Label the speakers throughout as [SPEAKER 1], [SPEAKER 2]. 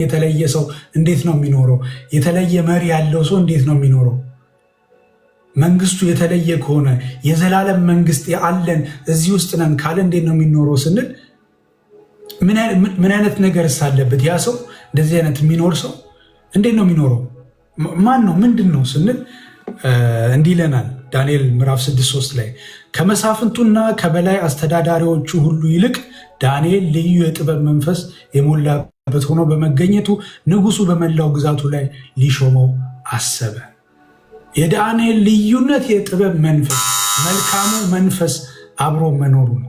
[SPEAKER 1] የተለየ ሰው እንዴት ነው የሚኖረው? የተለየ መሪ ያለው ሰው እንዴት ነው የሚኖረው? መንግስቱ የተለየ ከሆነ የዘላለም መንግስት ያለን እዚህ ውስጥ ነን ካለ እንዴት ነው የሚኖረው ስንል ምን አይነት ነገር ሳለበት ያ ሰው እንደዚህ አይነት የሚኖር ሰው እንዴት ነው የሚኖረው? ማን ነው ምንድን ነው ስንል እንዲህ ይለናል ዳንኤል ምዕራፍ 6:3 ላይ ከመሳፍንቱና ከበላይ አስተዳዳሪዎቹ ሁሉ ይልቅ ዳንኤል ልዩ የጥበብ መንፈስ የሞላበት ሆኖ በመገኘቱ ንጉሱ በመላው ግዛቱ ላይ ሊሾመው አሰበ። የዳንኤል ልዩነት የጥበብ መንፈስ፣ መልካሙ መንፈስ አብሮ መኖሩ ነው።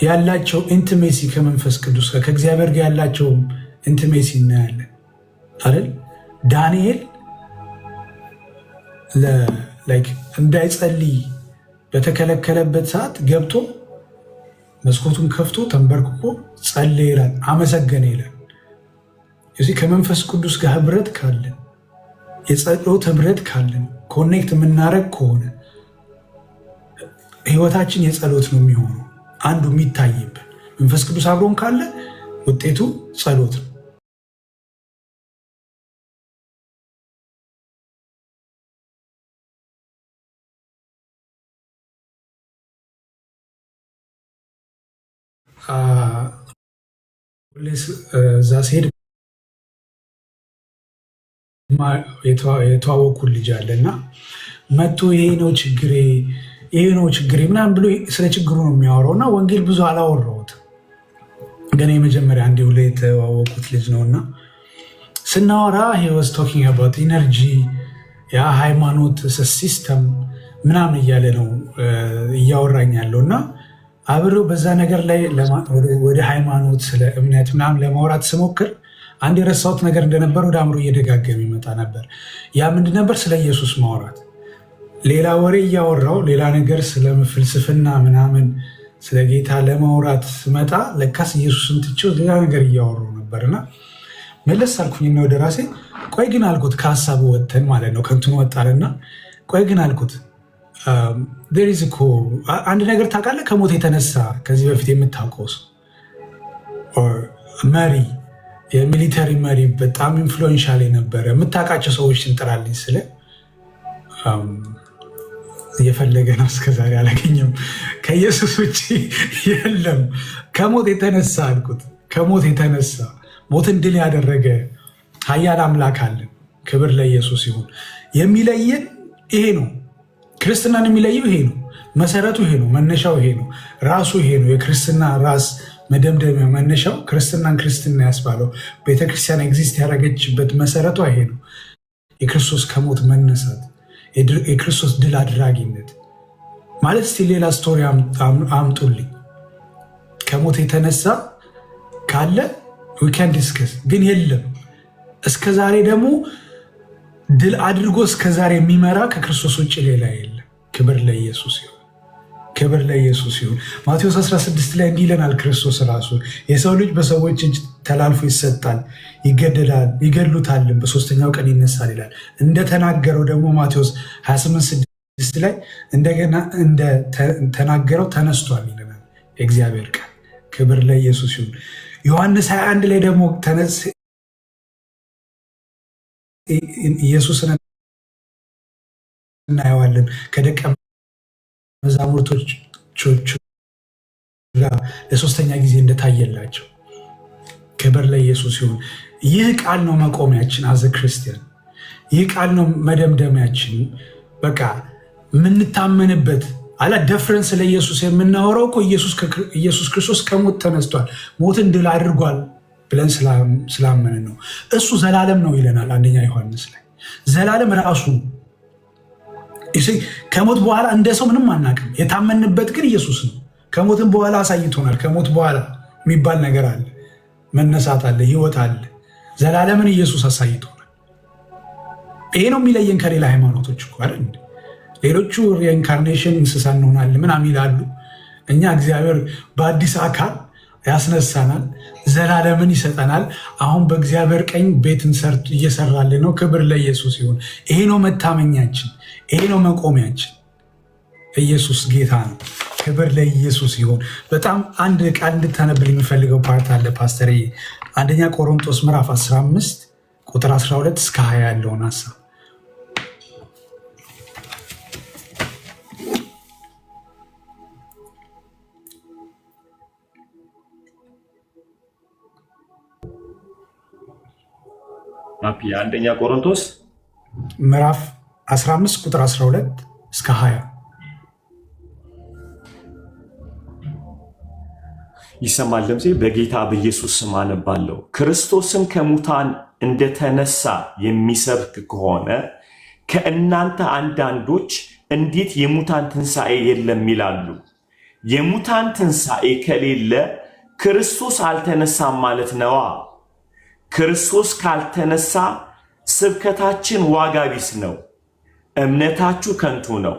[SPEAKER 1] ያላቸው ኢንቲሜሲ ከመንፈስ ቅዱስ ከእግዚአብሔር ጋር ያላቸው ኢንቲሜሲ እናያለን አይደል? ዳንኤል እንዳይጸልይ በተከለከለበት ሰዓት ገብቶ መስኮቱን ከፍቶ ተንበርክኮ ጸለየ ይላል፣ አመሰገነ ይላል። እዚህ ከመንፈስ ቅዱስ ጋር ህብረት ካለን የጸሎት ህብረት ካለን ኮኔክት የምናረግ ከሆነ ህይወታችን የጸሎት ነው የሚሆነው። አንዱ የሚታይብን መንፈስ ቅዱስ አብሮን ካለ ውጤቱ ጸሎት ነው። እዛ ሲሄድ የተዋወኩ ልጅ አለ እና መጥቶ ይሄ ነው ችግሬ ምናምን ብሎ ስለ ችግሩ ነው የሚያወራው እና ወንጌል ብዙ አላወራሁትም። ገና የመጀመሪያ አንዴ ብሎ የተዋወቁት ልጅ ነው እና ስናወራ he was talking about ኢነርጂ ያ ሃይማኖት ሲስተም ምናምን እያለ ነው እያወራኝ ያለው እና አብረው በዛ ነገር ላይ ወደ ሃይማኖት ስለ እምነት ምናምን ለማውራት ስሞክር አንድ የረሳሁት ነገር እንደነበር ወደ አእምሮ እየደጋገመ ይመጣ ነበር። ያ ምንድን ነበር? ስለ ኢየሱስ ማውራት። ሌላ ወሬ እያወራው ሌላ ነገር ስለ ፍልስፍና ምናምን ስለ ጌታ ለማውራት ስመጣ ለካስ ኢየሱስን ትቼው ሌላ ነገር እያወራው ነበርና መለስ አልኩኝና ወደ ራሴ ቆይ ግን አልኩት፣ ከሀሳቡ ወጥተን ማለት ነው ከንቱን ወጣልና ቆይ ግን አልኩት ዴሪዝ እኮ አንድ ነገር ታውቃለህ? ከሞት የተነሳ ከዚህ በፊት የምታውቀው ሰው መሪ፣ የሚሊተሪ መሪ በጣም ኢንፍሉዌንሻል የነበረ የምታውቃቸው ሰዎች እንጥራልኝ ስለ እየፈለገ ነው። እስከዛሬ አላገኘም። ከኢየሱስ ውጭ የለም። ከሞት የተነሳ አልኩት፣ ከሞት የተነሳ ሞትን ድል ያደረገ ኃያል አምላክ አለን። ክብር ለኢየሱስ ይሁን። የሚለየን ይሄ ነው። ክርስትናን የሚለየው ይሄ ነው። መሰረቱ ይሄ ነው። መነሻው ይሄ ነው። ራሱ ይሄ ነው። የክርስትና ራስ መደምደሚያ መነሻው ክርስትናን ክርስትና ያስባለው ቤተክርስቲያን ኤግዚስት ያደረገችበት መሰረቷ ይሄ ነው። የክርስቶስ ከሞት መነሳት፣ የክርስቶስ ድል አድራጊነት ማለት። እስቲ ሌላ ስቶሪ አምጡልኝ ከሞት የተነሳ ካለ ዊካን ዲስከስ፣ ግን የለም። እስከዛሬ ደግሞ ድል አድርጎ እስከዛሬ የሚመራ ከክርስቶስ ውጭ ሌላ የለም። ክብር ለኢየሱስ ይሁን። ክብር ለኢየሱስ ይሁን። ማቴዎስ 16 ላይ እንዲህ ይለናል ክርስቶስ ራሱ የሰው ልጅ በሰዎች እጅ ተላልፎ ይሰጣል፣ ይገድሉታል፣ በሶስተኛው ቀን ይነሳል ይላል። እንደተናገረው ደግሞ ማቴዎስ 28:6 ላይ እንደገና እንደተናገረው ተነስቷል ይለናል የእግዚአብሔር ቃል። ክብር ለኢየሱስ ይሁን። ዮሐንስ 21 ላይ ደግሞ ኢየሱስን እናየዋለን ከደቀ መዛሙርቶች ጋር ለሶስተኛ ጊዜ እንደታየላቸው። ክብር ለኢየሱስ ይሁን። ይህ ቃል ነው መቆሚያችን አዘ ክርስቲያን። ይህ ቃል ነው መደምደሚያችን። በቃ የምንታመንበት አላ ደፍረን ስለ ኢየሱስ የምናወራው እኮ ኢየሱስ ክርስቶስ ከሞት ተነስቷል፣ ሞትን ድል አድርጓል ብለን ስላመንን ነው። እሱ ዘላለም ነው ይለናል አንደኛ ዮሐንስ ላይ። ዘላለም ራሱ ከሞት በኋላ እንደ ሰው ምንም አናውቅም። የታመንበት ግን ኢየሱስ ነው። ከሞትም በኋላ አሳይቶናል። ከሞት በኋላ የሚባል ነገር አለ፣ መነሳት አለ፣ ህይወት አለ። ዘላለምን ኢየሱስ አሳይቶናል። ይሄ ነው የሚለየን ከሌላ ሃይማኖቶች እኮ አይደል? ሌሎቹ ሪኢንካርኔሽን እንስሳ እንሆናለን ምናምን ይላሉ። እኛ እግዚአብሔር በአዲስ አካል ያስነሳናል፣ ዘላለምን ይሰጠናል። አሁን በእግዚአብሔር ቀኝ ቤትን እየሰራልን ነው። ክብር ለኢየሱስ ይሁን። ይሄ ነው መታመኛችን፣ ይሄ ነው መቆሚያችን። ኢየሱስ ጌታ ነው። ክብር ለኢየሱስ ይሁን። በጣም አንድ ቃል እንድታነብል የሚፈልገው ፓርት አለ ፓስተር አንደኛ ቆሮንቶስ ምዕራፍ 15 ቁጥር 12 እስከ 20 ያለውን ሐሳብ
[SPEAKER 2] አንደኛ ቆሮንቶስ
[SPEAKER 1] ምዕራፍ 15 ቁጥር 12 እስከ 20
[SPEAKER 2] ይሰማል ድምጼ? በጌታ በኢየሱስ ስም አነባለሁ። ክርስቶስም ከሙታን እንደተነሳ የሚሰብክ ከሆነ ከእናንተ አንዳንዶች እንዴት የሙታን ትንሣኤ የለም ይላሉ? የሙታን ትንሣኤ ከሌለ ክርስቶስ አልተነሳም ማለት ነዋ። ክርስቶስ ካልተነሳ ስብከታችን ዋጋ ቢስ ነው፣ እምነታችሁ ከንቱ ነው።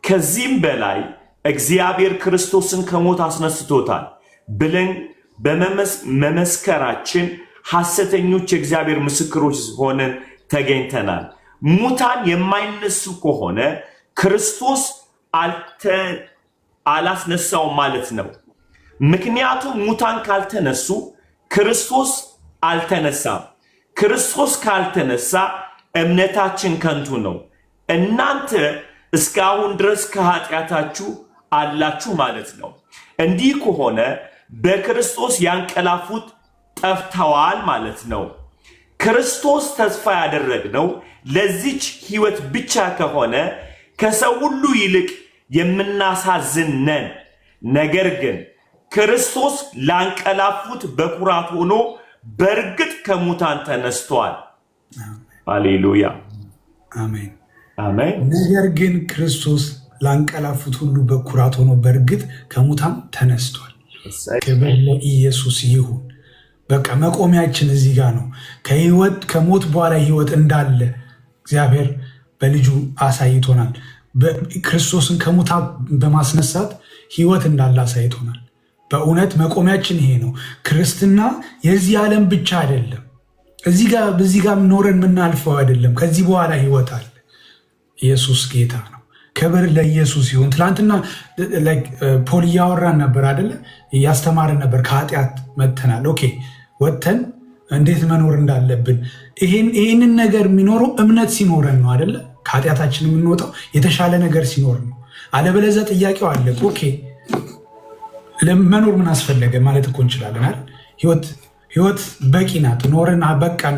[SPEAKER 2] ከዚህም በላይ እግዚአብሔር ክርስቶስን ከሞት አስነስቶታል ብለን በመመስከራችን ሐሰተኞች የእግዚአብሔር ምስክሮች ሆነን ተገኝተናል። ሙታን የማይነሱ ከሆነ ክርስቶስ አላስነሳውም ማለት ነው። ምክንያቱም ሙታን ካልተነሱ ክርስቶስ አልተነሳም። ክርስቶስ ካልተነሳ እምነታችን ከንቱ ነው፣ እናንተ እስካሁን ድረስ ከኃጢአታችሁ አላችሁ ማለት ነው። እንዲህ ከሆነ በክርስቶስ ያንቀላፉት ጠፍተዋል ማለት ነው። ክርስቶስ ተስፋ ያደረግነው ለዚች ሕይወት ብቻ ከሆነ ከሰው ሁሉ ይልቅ የምናሳዝን ነን። ነገር ግን ክርስቶስ ላንቀላፉት በኩራት ሆኖ በእርግጥ ከሙታን ተነስቷል። ሃሌሉያ
[SPEAKER 1] አሜን
[SPEAKER 2] አሜን።
[SPEAKER 1] ነገር ግን ክርስቶስ ላንቀላፉት ሁሉ በኩራት ሆኖ በእርግጥ ከሙታን ተነስቷል። ክብር ለኢየሱስ ይሁን። በቃ መቆሚያችን እዚህ ጋር ነው። ከሞት በኋላ ህይወት እንዳለ እግዚአብሔር በልጁ አሳይቶናል። ክርስቶስን ከሙታን በማስነሳት ህይወት እንዳለ አሳይቶናል። በእውነት መቆሚያችን ይሄ ነው። ክርስትና የዚህ ዓለም ብቻ አይደለም። በዚህ ጋር ኖረን የምናልፈው አይደለም። ከዚህ በኋላ ህይወት አለ። ኢየሱስ ጌታ ነው። ክብር ለኢየሱስ ይሁን። ትላንትና ፖል እያወራን ነበር አይደለ? እያስተማረን ነበር። ከኃጢአት መጥተናል። ኦኬ፣ ወጥተን እንዴት መኖር እንዳለብን ይህንን ነገር የሚኖረው እምነት ሲኖረን ነው አይደለ? ከኃጢአታችን የምንወጣው የተሻለ ነገር ሲኖር ነው። አለበለዚያ ጥያቄው አለ። ኦኬ፣ ለመኖር ምን አስፈለገ ማለት እኮ እንችላለን አይደል? ህይወት በቂ ናት፣ ኖረን በቃን፣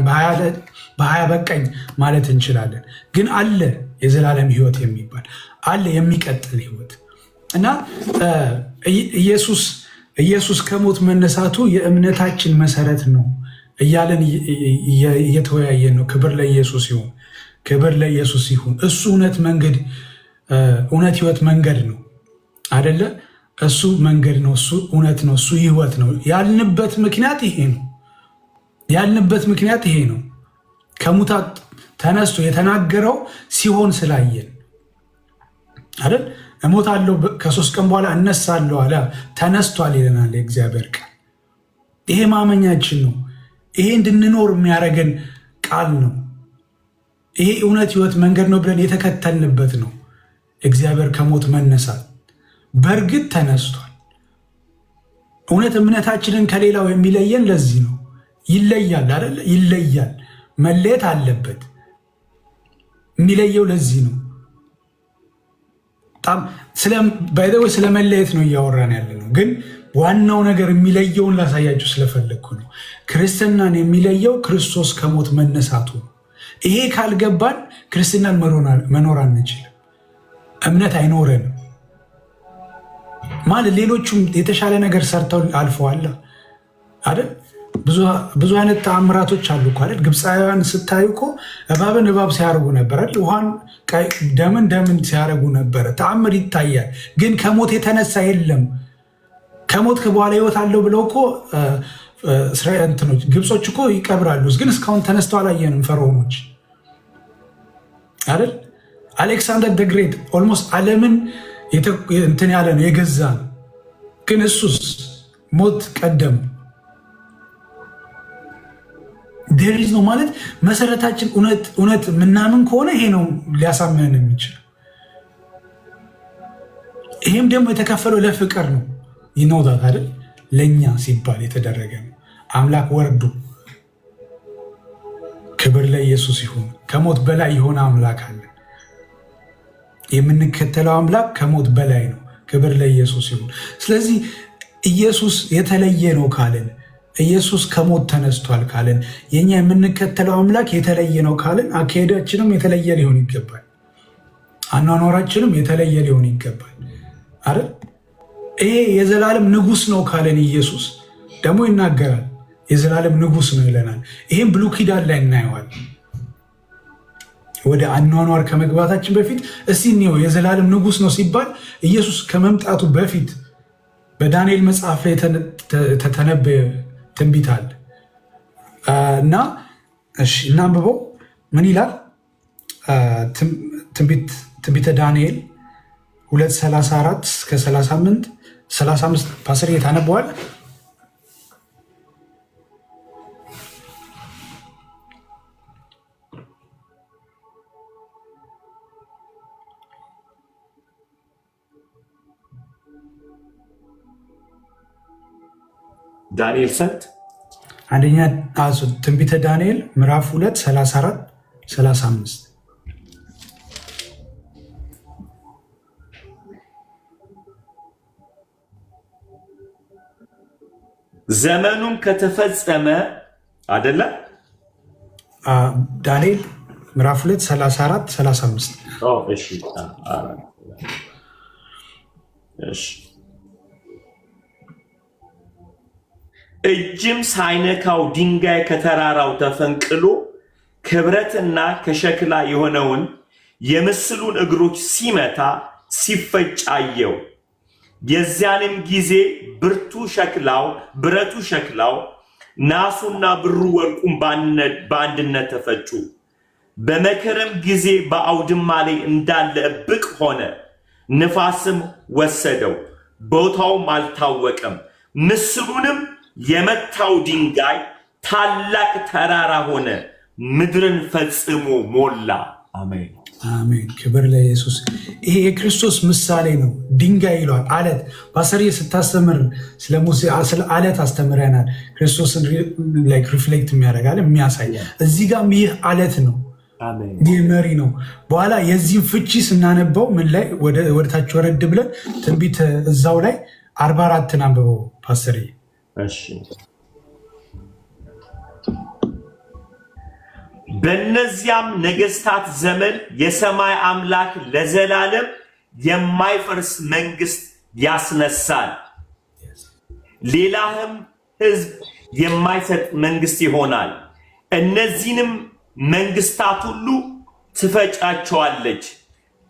[SPEAKER 1] በሀያ በቃኝ ማለት እንችላለን። ግን አለ የዘላለም ህይወት የሚባል አለ፣ የሚቀጥል ህይወት እና ኢየሱስ ከሞት መነሳቱ የእምነታችን መሰረት ነው እያለን እየተወያየን ነው። ክብር ለኢየሱስ ይሁን፣ ክብር ለኢየሱስ ይሁን። እሱ እውነት ህይወት መንገድ ነው አደለ? እሱ መንገድ ነው፣ እሱ እውነት ነው፣ እሱ ህይወት ነው ያልንበት ምክንያት ይሄ ነው። ከሙታን ተነስቶ የተናገረው ሲሆን ስላየን አይደል? እሞታለሁ ከ3 ቀን በኋላ እነሳለሁ አለ፣ ተነስቷል ይለናል የእግዚአብሔር ቃል። ይሄ ማመኛችን ነው። ይሄ እንድንኖር የሚያደርገን ቃል ነው። ይሄ እውነት ህይወት መንገድ ነው ብለን የተከተልንበት ነው። እግዚአብሔር ከሞት መነሳት በእርግጥ ተነስቷል። እውነት እምነታችንን ከሌላው የሚለየን ለዚህ ነው። ይለያል አይደለ? ይለያል፣ መለየት አለበት። የሚለየው ለዚህ ነው። በጣም ስለ መለየት ነው እያወራን ያለ ነው። ግን ዋናው ነገር የሚለየውን ላሳያችሁ ስለፈለግኩ ነው። ክርስትናን የሚለየው ክርስቶስ ከሞት መነሳቱ ነው። ይሄ ካልገባን ክርስትናን መኖር አንችልም። እምነት አይኖረንም ማለት ሌሎቹም የተሻለ ነገር ሰርተው አልፈዋል አይደል? ብዙ አይነት ተአምራቶች አሉ እኮ አይደል? ግብፃውያን ስታዩ እኮ እባብን እባብ ሲያደርጉ ነበር አይደል? ውሃን ደምን ሲያደርጉ ነበረ። ተአምር ይታያል። ግን ከሞት የተነሳ የለም። ከሞት በኋላ ህይወት አለው ብለው እኮ ግብጾች እኮ ይቀብራሉ። ግን እስካሁን ተነስተው አላየንም። ፈርዖኖች አይደል? አሌክሳንደር ደ ግሬት ኦልሞስት ዓለምን እንትን ያለ ነው የገዛ ነው። ግን እሱስ ሞት ቀደም ዴሪዝ ነው ማለት መሰረታችን እውነት ምናምን ከሆነ ይሄ ነው ሊያሳምነን የሚችል። ይሄም ደግሞ የተከፈለው ለፍቅር ነው። ይኖታት አይደል? ለእኛ ሲባል የተደረገ ነው። አምላክ ወርዱ። ክብር ለኢየሱስ ይሁን። ከሞት በላይ የሆነ አምላክ አለ። የምንከተለው አምላክ ከሞት በላይ ነው። ክብር ለኢየሱስ ይሁን። ስለዚህ ኢየሱስ የተለየ ነው ካልን፣ ኢየሱስ ከሞት ተነስቷል ካልን፣ የኛ የምንከተለው አምላክ የተለየ ነው ካልን፣ አካሄዳችንም የተለየ ሊሆን ይገባል። አኗኗራችንም የተለየ ሊሆን ይገባል አይደል? ይሄ የዘላለም ንጉስ ነው ካልን ኢየሱስ ደግሞ ይናገራል። የዘላለም ንጉስ ነው ይለናል። ይሄም ብሉይ ኪዳን ላይ እናየዋል። ወደ አኗኗር ከመግባታችን በፊት እስቲ እንየው። የዘላለም ንጉስ ነው ሲባል ኢየሱስ ከመምጣቱ በፊት በዳንኤል መጽሐፍ ላይ ተተነበየ ትንቢት አለ እና እናንብበው። ምን ይላል? ትንቢተ ዳንኤል 2:34 እስከ 35 ፓስር ታነበዋል።
[SPEAKER 2] ዳንኤል ሰንት
[SPEAKER 1] አንደኛ ትንቢተ ዳንኤል ምዕራፍ 2:34-35
[SPEAKER 2] ዘመኑም ከተፈጸመ አይደለ?
[SPEAKER 1] ዳንኤል ምዕራፍ 2:34-35
[SPEAKER 2] እሺ እጅም ሳይነካው ድንጋይ ከተራራው ተፈንቅሎ ከብረትና ከሸክላ የሆነውን የምስሉን እግሮች ሲመታ ሲፈጭ አየው። የዚያንም ጊዜ ብረቱ ሸክላው ናሱና ብሩ ወርቁም በአንድነት ተፈጩ። በመከረም ጊዜ በአውድማ ላይ እንዳለ እብቅ ሆነ። ንፋስም ወሰደው፣ ቦታውም አልታወቀም። ምስሉንም የመታው ድንጋይ ታላቅ ተራራ ሆነ፣ ምድርን ፈጽሞ ሞላ። አሜን
[SPEAKER 1] አሜን። ክብር ለኢየሱስ። ይሄ የክርስቶስ ምሳሌ ነው። ድንጋይ ይለዋል። አለት ባሰሪየ ስታስተምር ስለ ሙሴ ስለ አለት አስተምረናል። ክርስቶስን ሪፍሌክት የሚያደርጋል የሚያሳይ። እዚህ ጋርም ይህ አለት ነው። ይህ መሪ ነው። በኋላ የዚህም ፍቺ ስናነበው ምን ላይ ወደታች ወረድ ብለን ትንቢት እዛው ላይ 44 አንብበው ፓስተርዬ።
[SPEAKER 2] በእነዚያም ነገስታት ዘመን የሰማይ አምላክ ለዘላለም የማይፈርስ መንግስት ያስነሳል፣ ሌላህም ህዝብ የማይሰጥ መንግስት ይሆናል። እነዚህንም መንግስታት ሁሉ ትፈጫቸዋለች፣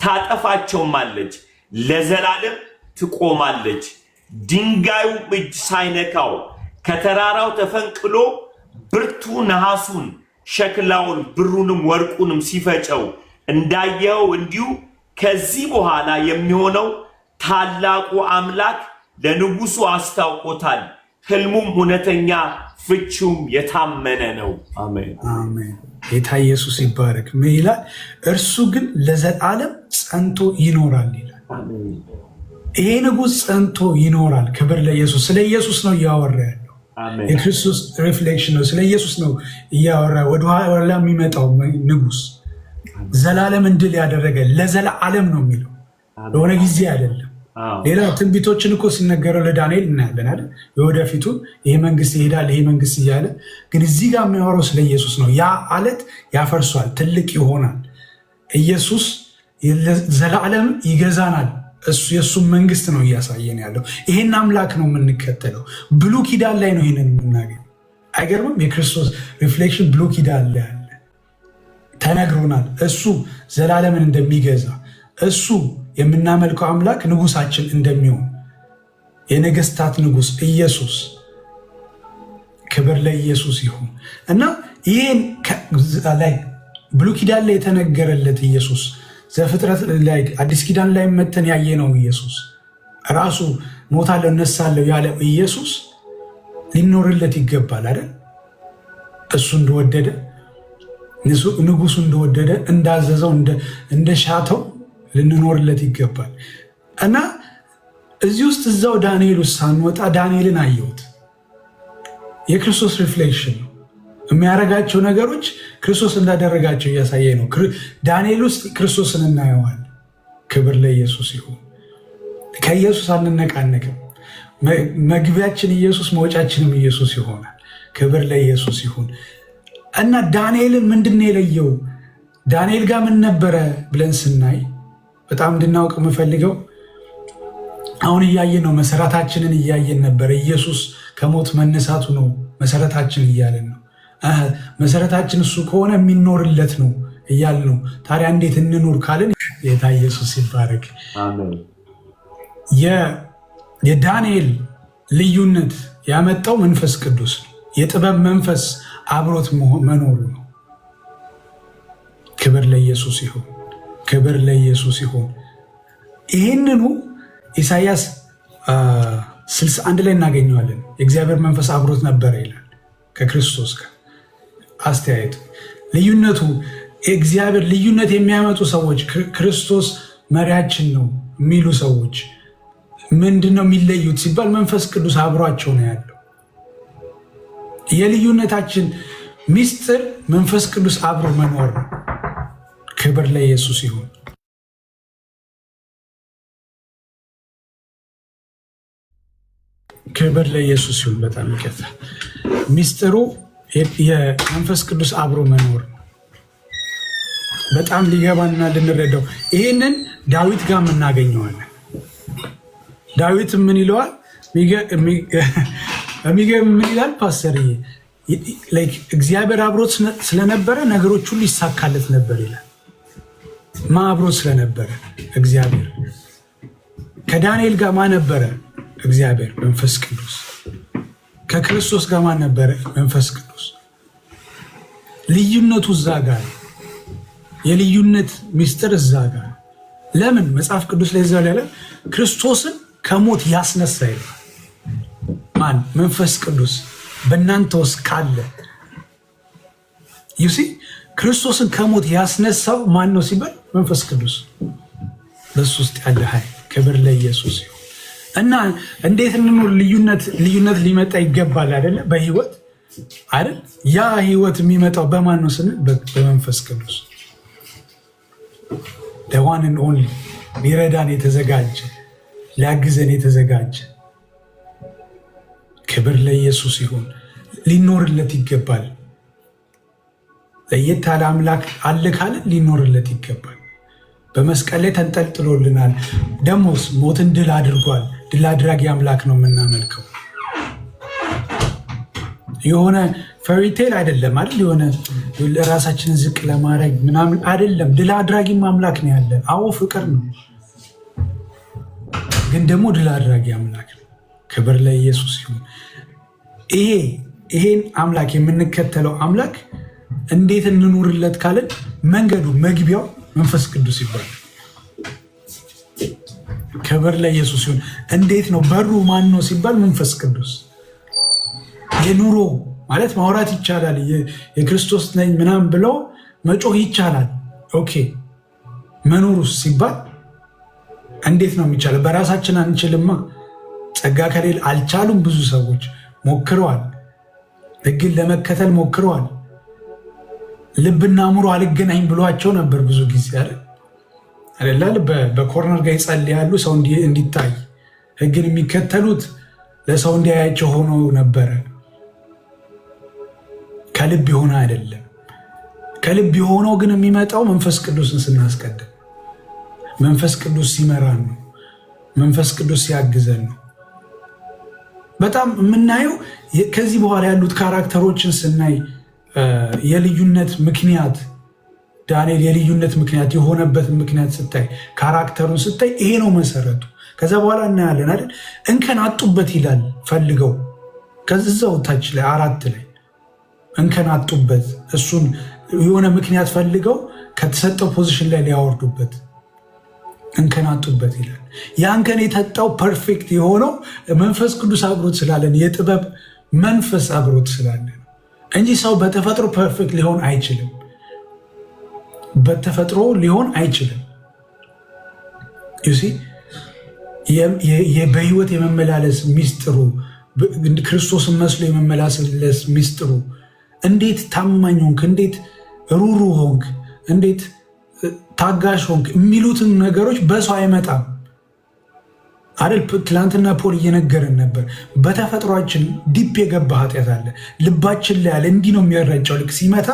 [SPEAKER 2] ታጠፋቸውማለች፣ ለዘላለም ትቆማለች። ድንጋዩም እጅ ሳይነካው ከተራራው ተፈንቅሎ ብርቱ ነሐሱን ሸክላውን ብሩንም ወርቁንም ሲፈጨው እንዳየው እንዲሁ ከዚህ በኋላ የሚሆነው ታላቁ አምላክ ለንጉሱ አስታውቆታል። ህልሙም እውነተኛ ፍቺውም የታመነ ነው። አሜን
[SPEAKER 1] አሜን። ጌታ ኢየሱስ ይባረክ። ምን ይላል? እርሱ ግን ለዘላለም ጸንቶ ይኖራል ይላል። ይሄ ንጉስ ጸንቶ ይኖራል። ክብር ለኢየሱስ። ስለ ኢየሱስ ነው እያወራ ያለው። የክርስቶስ ሪፍሌክሽን ነው። ስለ ኢየሱስ ነው እያወራ ወደኋላ የሚመጣው ንጉስ ዘላለምን ድል ያደረገ ለዘላለም ነው የሚለው፣ ለሆነ ጊዜ አይደለም። ሌላ ትንቢቶችን እኮ ሲነገረው ለዳንኤል እናያለን አይደል? የወደፊቱ ይሄ መንግስት ይሄዳል፣ ይሄ መንግስት እያለ ግን እዚህ ጋር የሚያወራው ስለ ኢየሱስ ነው። ያ አለት ያፈርሷል፣ ትልቅ ይሆናል። ኢየሱስ ዘላለም ይገዛናል። እሱ የእሱም መንግስት ነው እያሳየን ያለው። ይሄን አምላክ ነው የምንከተለው። ብሉይ ኪዳን ላይ ነው ይሄንን የምናገኝ። አይገርምም? የክርስቶስ ሪፍሌክሽን ብሉይ ኪዳን ላይ አለ፣ ተነግሮናል። እሱ ዘላለምን እንደሚገዛ፣ እሱ የምናመልከው አምላክ ንጉሳችን እንደሚሆን፣ የነገስታት ንጉስ ኢየሱስ። ክብር ለኢየሱስ ይሁን እና ይህን ላይ ብሉይ ኪዳን ላይ የተነገረለት ኢየሱስ ዘፍጥረት ላይ አዲስ ኪዳን ላይ መተን ያየነው ኢየሱስ ራሱ ሞታለሁ እነሳለሁ ያለው ኢየሱስ ሊኖርለት ይገባል አይደል? እሱ እንደወደደ ንጉሱ እንደወደደ እንዳዘዘው እንደሻተው ልንኖርለት ይገባል እና እዚህ ውስጥ እዛው ዳንኤል ውስጥ ሳንወጣ ዳንኤልን አየሁት። የክርስቶስ ሪፍሌክሽን ነው። የሚያደርጋቸው ነገሮች ክርስቶስ እንዳደረጋቸው እያሳየ ነው። ዳንኤል ውስጥ ክርስቶስን እናየዋል። ክብር ለኢየሱስ ይሁን። ከኢየሱስ አንነቃነቅም። መግቢያችን ኢየሱስ፣ መውጫችንም ኢየሱስ ይሆናል። ክብር ለኢየሱስ ይሁን እና ዳንኤልን ምንድን ነው የለየው? ዳንኤል ጋር ምን ነበረ ብለን ስናይ በጣም እንድናውቅ የምፈልገው አሁን እያየን ነው። መሰረታችንን እያየን ነበረ። ኢየሱስ ከሞት መነሳቱ ነው መሰረታችን እያለን ነው። መሰረታችን እሱ ከሆነ የሚኖርለት ነው እያል ነው። ታዲያ እንዴት እንኑር ካልን ጌታ ኢየሱስ ይባረክ። የዳንኤል ልዩነት ያመጣው መንፈስ ቅዱስ ነው። የጥበብ መንፈስ አብሮት መኖሩ ነው። ክብር ለኢየሱስ ይሁን። ክብር ለኢየሱስ ይሁን። ይህንኑ ኢሳይያስ 61 ላይ እናገኘዋለን። የእግዚአብሔር መንፈስ አብሮት ነበረ ይላል። ከክርስቶስ ጋር አስተያየቱ ልዩነቱ እግዚአብሔር ልዩነት የሚያመጡ ሰዎች ክርስቶስ መሪያችን ነው የሚሉ ሰዎች ምንድነው የሚለዩት ሲባል መንፈስ ቅዱስ አብሯቸው ነው ያለው። የልዩነታችን ሚስጥር መንፈስ ቅዱስ አብሮ መኖር ነው። ክብር ለኢየሱስ ይሁን። ክብር ለኢየሱስ ይሁን። በጣም ይቀጣ ሚስጥሩ የመንፈስ ቅዱስ አብሮ መኖር ነው። በጣም ሊገባንና ልንረዳው ይህንን ዳዊት ጋር እናገኘዋለን። ዳዊት ምን ይለዋል? የሚገርም ምን ይላል ፓስተር? እግዚአብሔር አብሮት ስለነበረ ነገሮች ሁሉ ይሳካለት ነበር ይላል። ማ አብሮት ስለነበረ? እግዚአብሔር። ከዳንኤል ጋር ማ ነበረ? እግዚአብሔር መንፈስ ቅዱስ። ከክርስቶስ ጋር ማ ነበረ? መንፈስ ቅዱስ። ልዩነቱ እዛ ጋር፣ የልዩነት ሚስጥር እዛ ጋር። ለምን መጽሐፍ ቅዱስ ላይ እዛ ላይ ክርስቶስን ከሞት ያስነሳ ይላል። ማን? መንፈስ ቅዱስ በእናንተ ውስጥ ካለ። ዩሲ ክርስቶስን ከሞት ያስነሳው ማን ነው ሲባል መንፈስ ቅዱስ፣ በሱ ውስጥ ያለ ኃይል። ክብር ለኢየሱስ ይሁን። እና እንዴት እንኖር? ልዩነት ሊመጣ ይገባል አይደለ? በህይወት አይደል? ያ ህይወት የሚመጣው በማን ነው ስንል በመንፈስ ቅዱስ። ዋንን ኦንሊ ሊረዳን የተዘጋጀ ሊያግዘን የተዘጋጀ። ክብር ለኢየሱስ ይሁን። ሊኖርለት ይገባል። ለየት ያለ አምላክ አለ ካለ ሊኖርለት ይገባል። በመስቀል ላይ ተንጠልጥሎልናል። ደሞስ ሞትን ድል አድርጓል። ድል አድራጊ አምላክ ነው የምናመልከው። የሆነ ፈሪቴል አይደለም አይደል? የሆነ ራሳችንን ዝቅ ለማድረግ ምናምን አይደለም። ድል አድራጊም አምላክ ነው ያለን። አዎ ፍቅር ነው፣ ግን ደግሞ ድል አድራጊ አምላክ ነው። ክብር ለኢየሱስ ይሁን። ይሄን አምላክ የምንከተለው አምላክ እንዴት እንኑርለት ካለን መንገዱ መግቢያው መንፈስ ቅዱስ ይባላል። ክብር ለኢየሱስ ይሁን። እንዴት ነው በሩ ማን ነው ሲባል መንፈስ ቅዱስ። የኑሮ ማለት ማውራት ይቻላል። የክርስቶስ ነኝ ምናምን ብለው መጮህ ይቻላል። ኦኬ መኖሩስ ሲባል እንዴት ነው የሚቻለው? በራሳችን አንችልማ። ጸጋ ከሌለ አልቻሉም። ብዙ ሰዎች ሞክረዋል፣ ሕግን ለመከተል ሞክረዋል። ልብና አእምሮ አልገናኝ ብሏቸው ነበር ብዙ ጊዜ አይደል? በኮርነር ጋር ይጸልያሉ ሰው እንዲታይ። ሕግን የሚከተሉት ለሰው እንዲያያቸው ሆኖ ነበረ። ከልብ የሆነ አይደለም። ከልብ የሆነው ግን የሚመጣው መንፈስ ቅዱስን ስናስቀድም፣ መንፈስ ቅዱስ ሲመራን ነው። መንፈስ ቅዱስ ሲያግዘን ነው። በጣም የምናየው ከዚህ በኋላ ያሉት ካራክተሮችን ስናይ የልዩነት ምክንያት ዳንኤል የልዩነት ምክንያት የሆነበትን ምክንያት ስታይ፣ ካራክተሩን ስታይ ይሄ ነው መሰረቱ። ከዛ በኋላ እናያለን አይደል? እንከን አጡበት ይላል ፈልገው። ከዛው ታች ላይ 4 ላይ እንከን አጡበት። እሱን የሆነ ምክንያት ፈልገው ከተሰጠው ፖዚሽን ላይ ሊያወርዱበት እንከን አጡበት ይላል። ያ እንከን የተጣው ፐርፌክት የሆነው መንፈስ ቅዱስ አብሮት ስላለን፣ የጥበብ መንፈስ አብሮት ስላለን እንጂ ሰው በተፈጥሮ ፐርፌክት ሊሆን አይችልም። በተፈጥሮ ሊሆን አይችልም። ዩሲ በህይወት የመመላለስ ሚስጥሩ ክርስቶስን መስሎ የመመላለስ ሚስጥሩ እንዴት ታማኝ ሆንክ፣ እንዴት ሩሩ ሆንክ፣ እንዴት ታጋሽ ሆንክ የሚሉትን ነገሮች በሰው አይመጣም አይደል? ትላንትና ፖል እየነገረን ነበር። በተፈጥሯችን ዲፕ የገባ ኃጢአት አለ ልባችን ላይ ያለ። እንዲህ ነው የሚረጨው። ልክ ሲመታ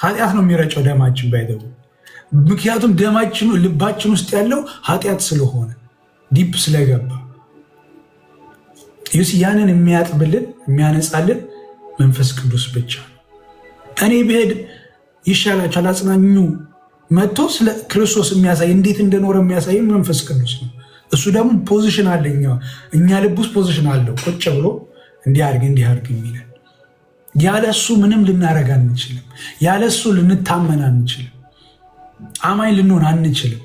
[SPEAKER 1] ኃጢአት ነው የሚረጨው ደማችን ባይደው። ምክንያቱም ደማችን ልባችን ውስጥ ያለው ኃጢአት ስለሆነ ዲፕ ስለገባ ያንን የሚያጥብልን የሚያነጻልን መንፈስ ቅዱስ ብቻ ነው። እኔ ብሄድ ይሻላችኋል አጽናኙ መጥቶ ስለ ክርስቶስ የሚያሳይ እንዴት እንደኖረ የሚያሳይ መንፈስ ቅዱስ ነው። እሱ ደግሞ ፖዚሽን አለኝ፣ እኛ ልብ ውስጥ ፖዚሽን አለው። ቁጭ ብሎ እንዲያርግ የሚለን ያለ እሱ ምንም ልናረግ አንችልም። ያለ እሱ ልንታመን አንችልም። አማኝ ልንሆን አንችልም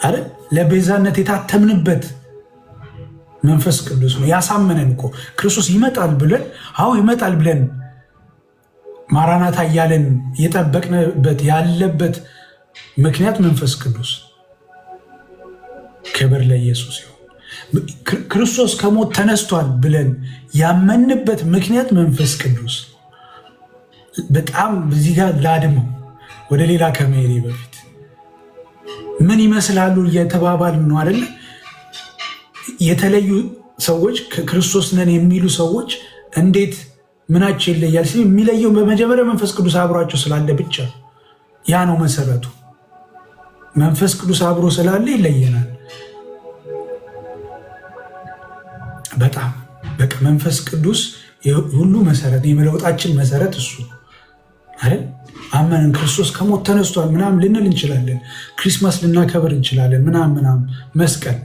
[SPEAKER 1] አይደል? ለቤዛነት የታተምንበት መንፈስ ቅዱስ ነው ያሳመነን እኮ። ክርስቶስ ይመጣል ብለን ይመጣል ብለን ማራናታ እያለን እየጠበቅንበት ያለበት ምክንያት መንፈስ ቅዱስ። ክብር ለኢየሱስ ይሁን። ክርስቶስ ከሞት ተነስቷል ብለን ያመንበት ምክንያት መንፈስ ቅዱስ። በጣም በዚህ ጋር ላድመው ወደ ሌላ ከመሄዴ በፊት ምን ይመስላሉ እየተባባልን ነው አይደለ? የተለዩ ሰዎች ከክርስቶስ ነን የሚሉ ሰዎች እንዴት ምናቸው ይለያል ሲል የሚለየው በመጀመሪያ መንፈስ ቅዱስ አብሯቸው ስላለ ብቻ። ያ ነው መሰረቱ። መንፈስ ቅዱስ አብሮ ስላለ ይለየናል። በጣም በቃ መንፈስ ቅዱስ ሁሉ መሰረት፣ የመለውጣችን መሰረት እሱ አይደል? አመንን ክርስቶስ ከሞት ተነስቷል ምናምን ልንል እንችላለን። ክሪስማስ ልናከብር እንችላለን ምናምን መስቀል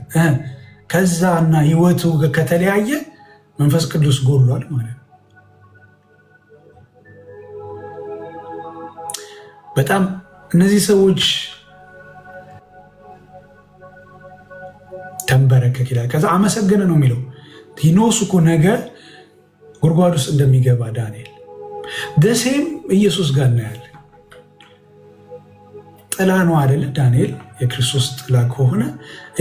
[SPEAKER 1] ከዛና ህይወቱ ከተለያየ መንፈስ ቅዱስ ጎሏል ማለት ነው። በጣም እነዚህ ሰዎች ተንበረከክ ይላል። ከዛ አመሰገነ ነው የሚለው። ኖሱ እኮ ነገ ጉድጓድ ውስጥ እንደሚገባ ዳንኤል ደሴም ኢየሱስ ጋር እናያለን። ጥላ ነው አይደለ? ዳንኤል የክርስቶስ ጥላ ከሆነ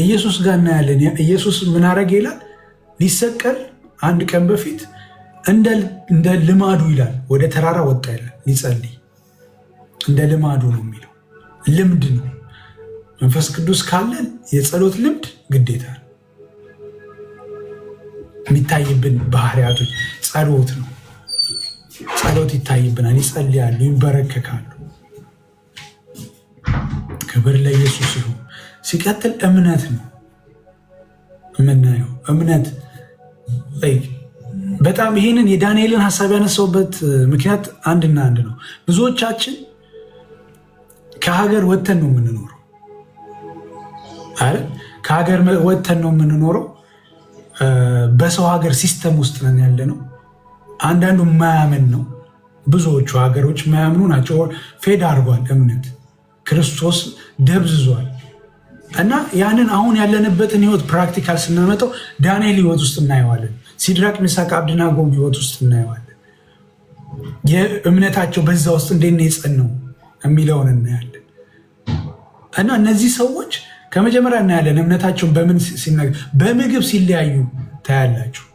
[SPEAKER 1] ኢየሱስ ጋር እናያለን። ኢየሱስ ምን አረገ ይላል? ሊሰቀል አንድ ቀን በፊት እንደ ልማዱ ይላል ወደ ተራራ ወጣ ይላል ሊጸልይ። እንደ ልማዱ ነው የሚለው፣ ልምድ ነው። መንፈስ ቅዱስ ካለን የጸሎት ልምድ ግዴታ ነው። የሚታይብን ባህሪያቶች ጸሎት ነው። ጸሎት ይታይብናል። ይጸልያሉ፣ ይንበረከካሉ። ክብር ለኢየሱስ ይሁን። ሲቀጥል እምነት ነው የምናየው። እምነት በጣም ይህንን የዳንኤልን ሀሳብ ያነሳውበት ምክንያት አንድና አንድ ነው። ብዙዎቻችን ከሀገር ወጥተን ነው የምንኖረው አይደል? ከሀገር ወጥተን ነው የምንኖረው። በሰው ሀገር ሲስተም ውስጥ ነን ያለ ነው። አንዳንዱ የማያምን ነው። ብዙዎቹ ሀገሮች የማያምኑ ናቸው። ፌድ አድርጓል እምነት። ክርስቶስ ደብዝዟል። እና ያንን አሁን ያለንበትን ህይወት ፕራክቲካል ስናመጣው ዳንኤል ህይወት ውስጥ እናየዋለን። ሲድራቅ ሚሳቅ አብደናጎም ህይወት ውስጥ እናየዋለን። የእምነታቸው በዛ ውስጥ እንዴት ነው የጸናው የሚለውን እናያለን። እና እነዚህ ሰዎች ከመጀመሪያ እናያለን እምነታቸውን በምን ሲነገር፣ በምግብ ሲለያዩ ታያላችሁ።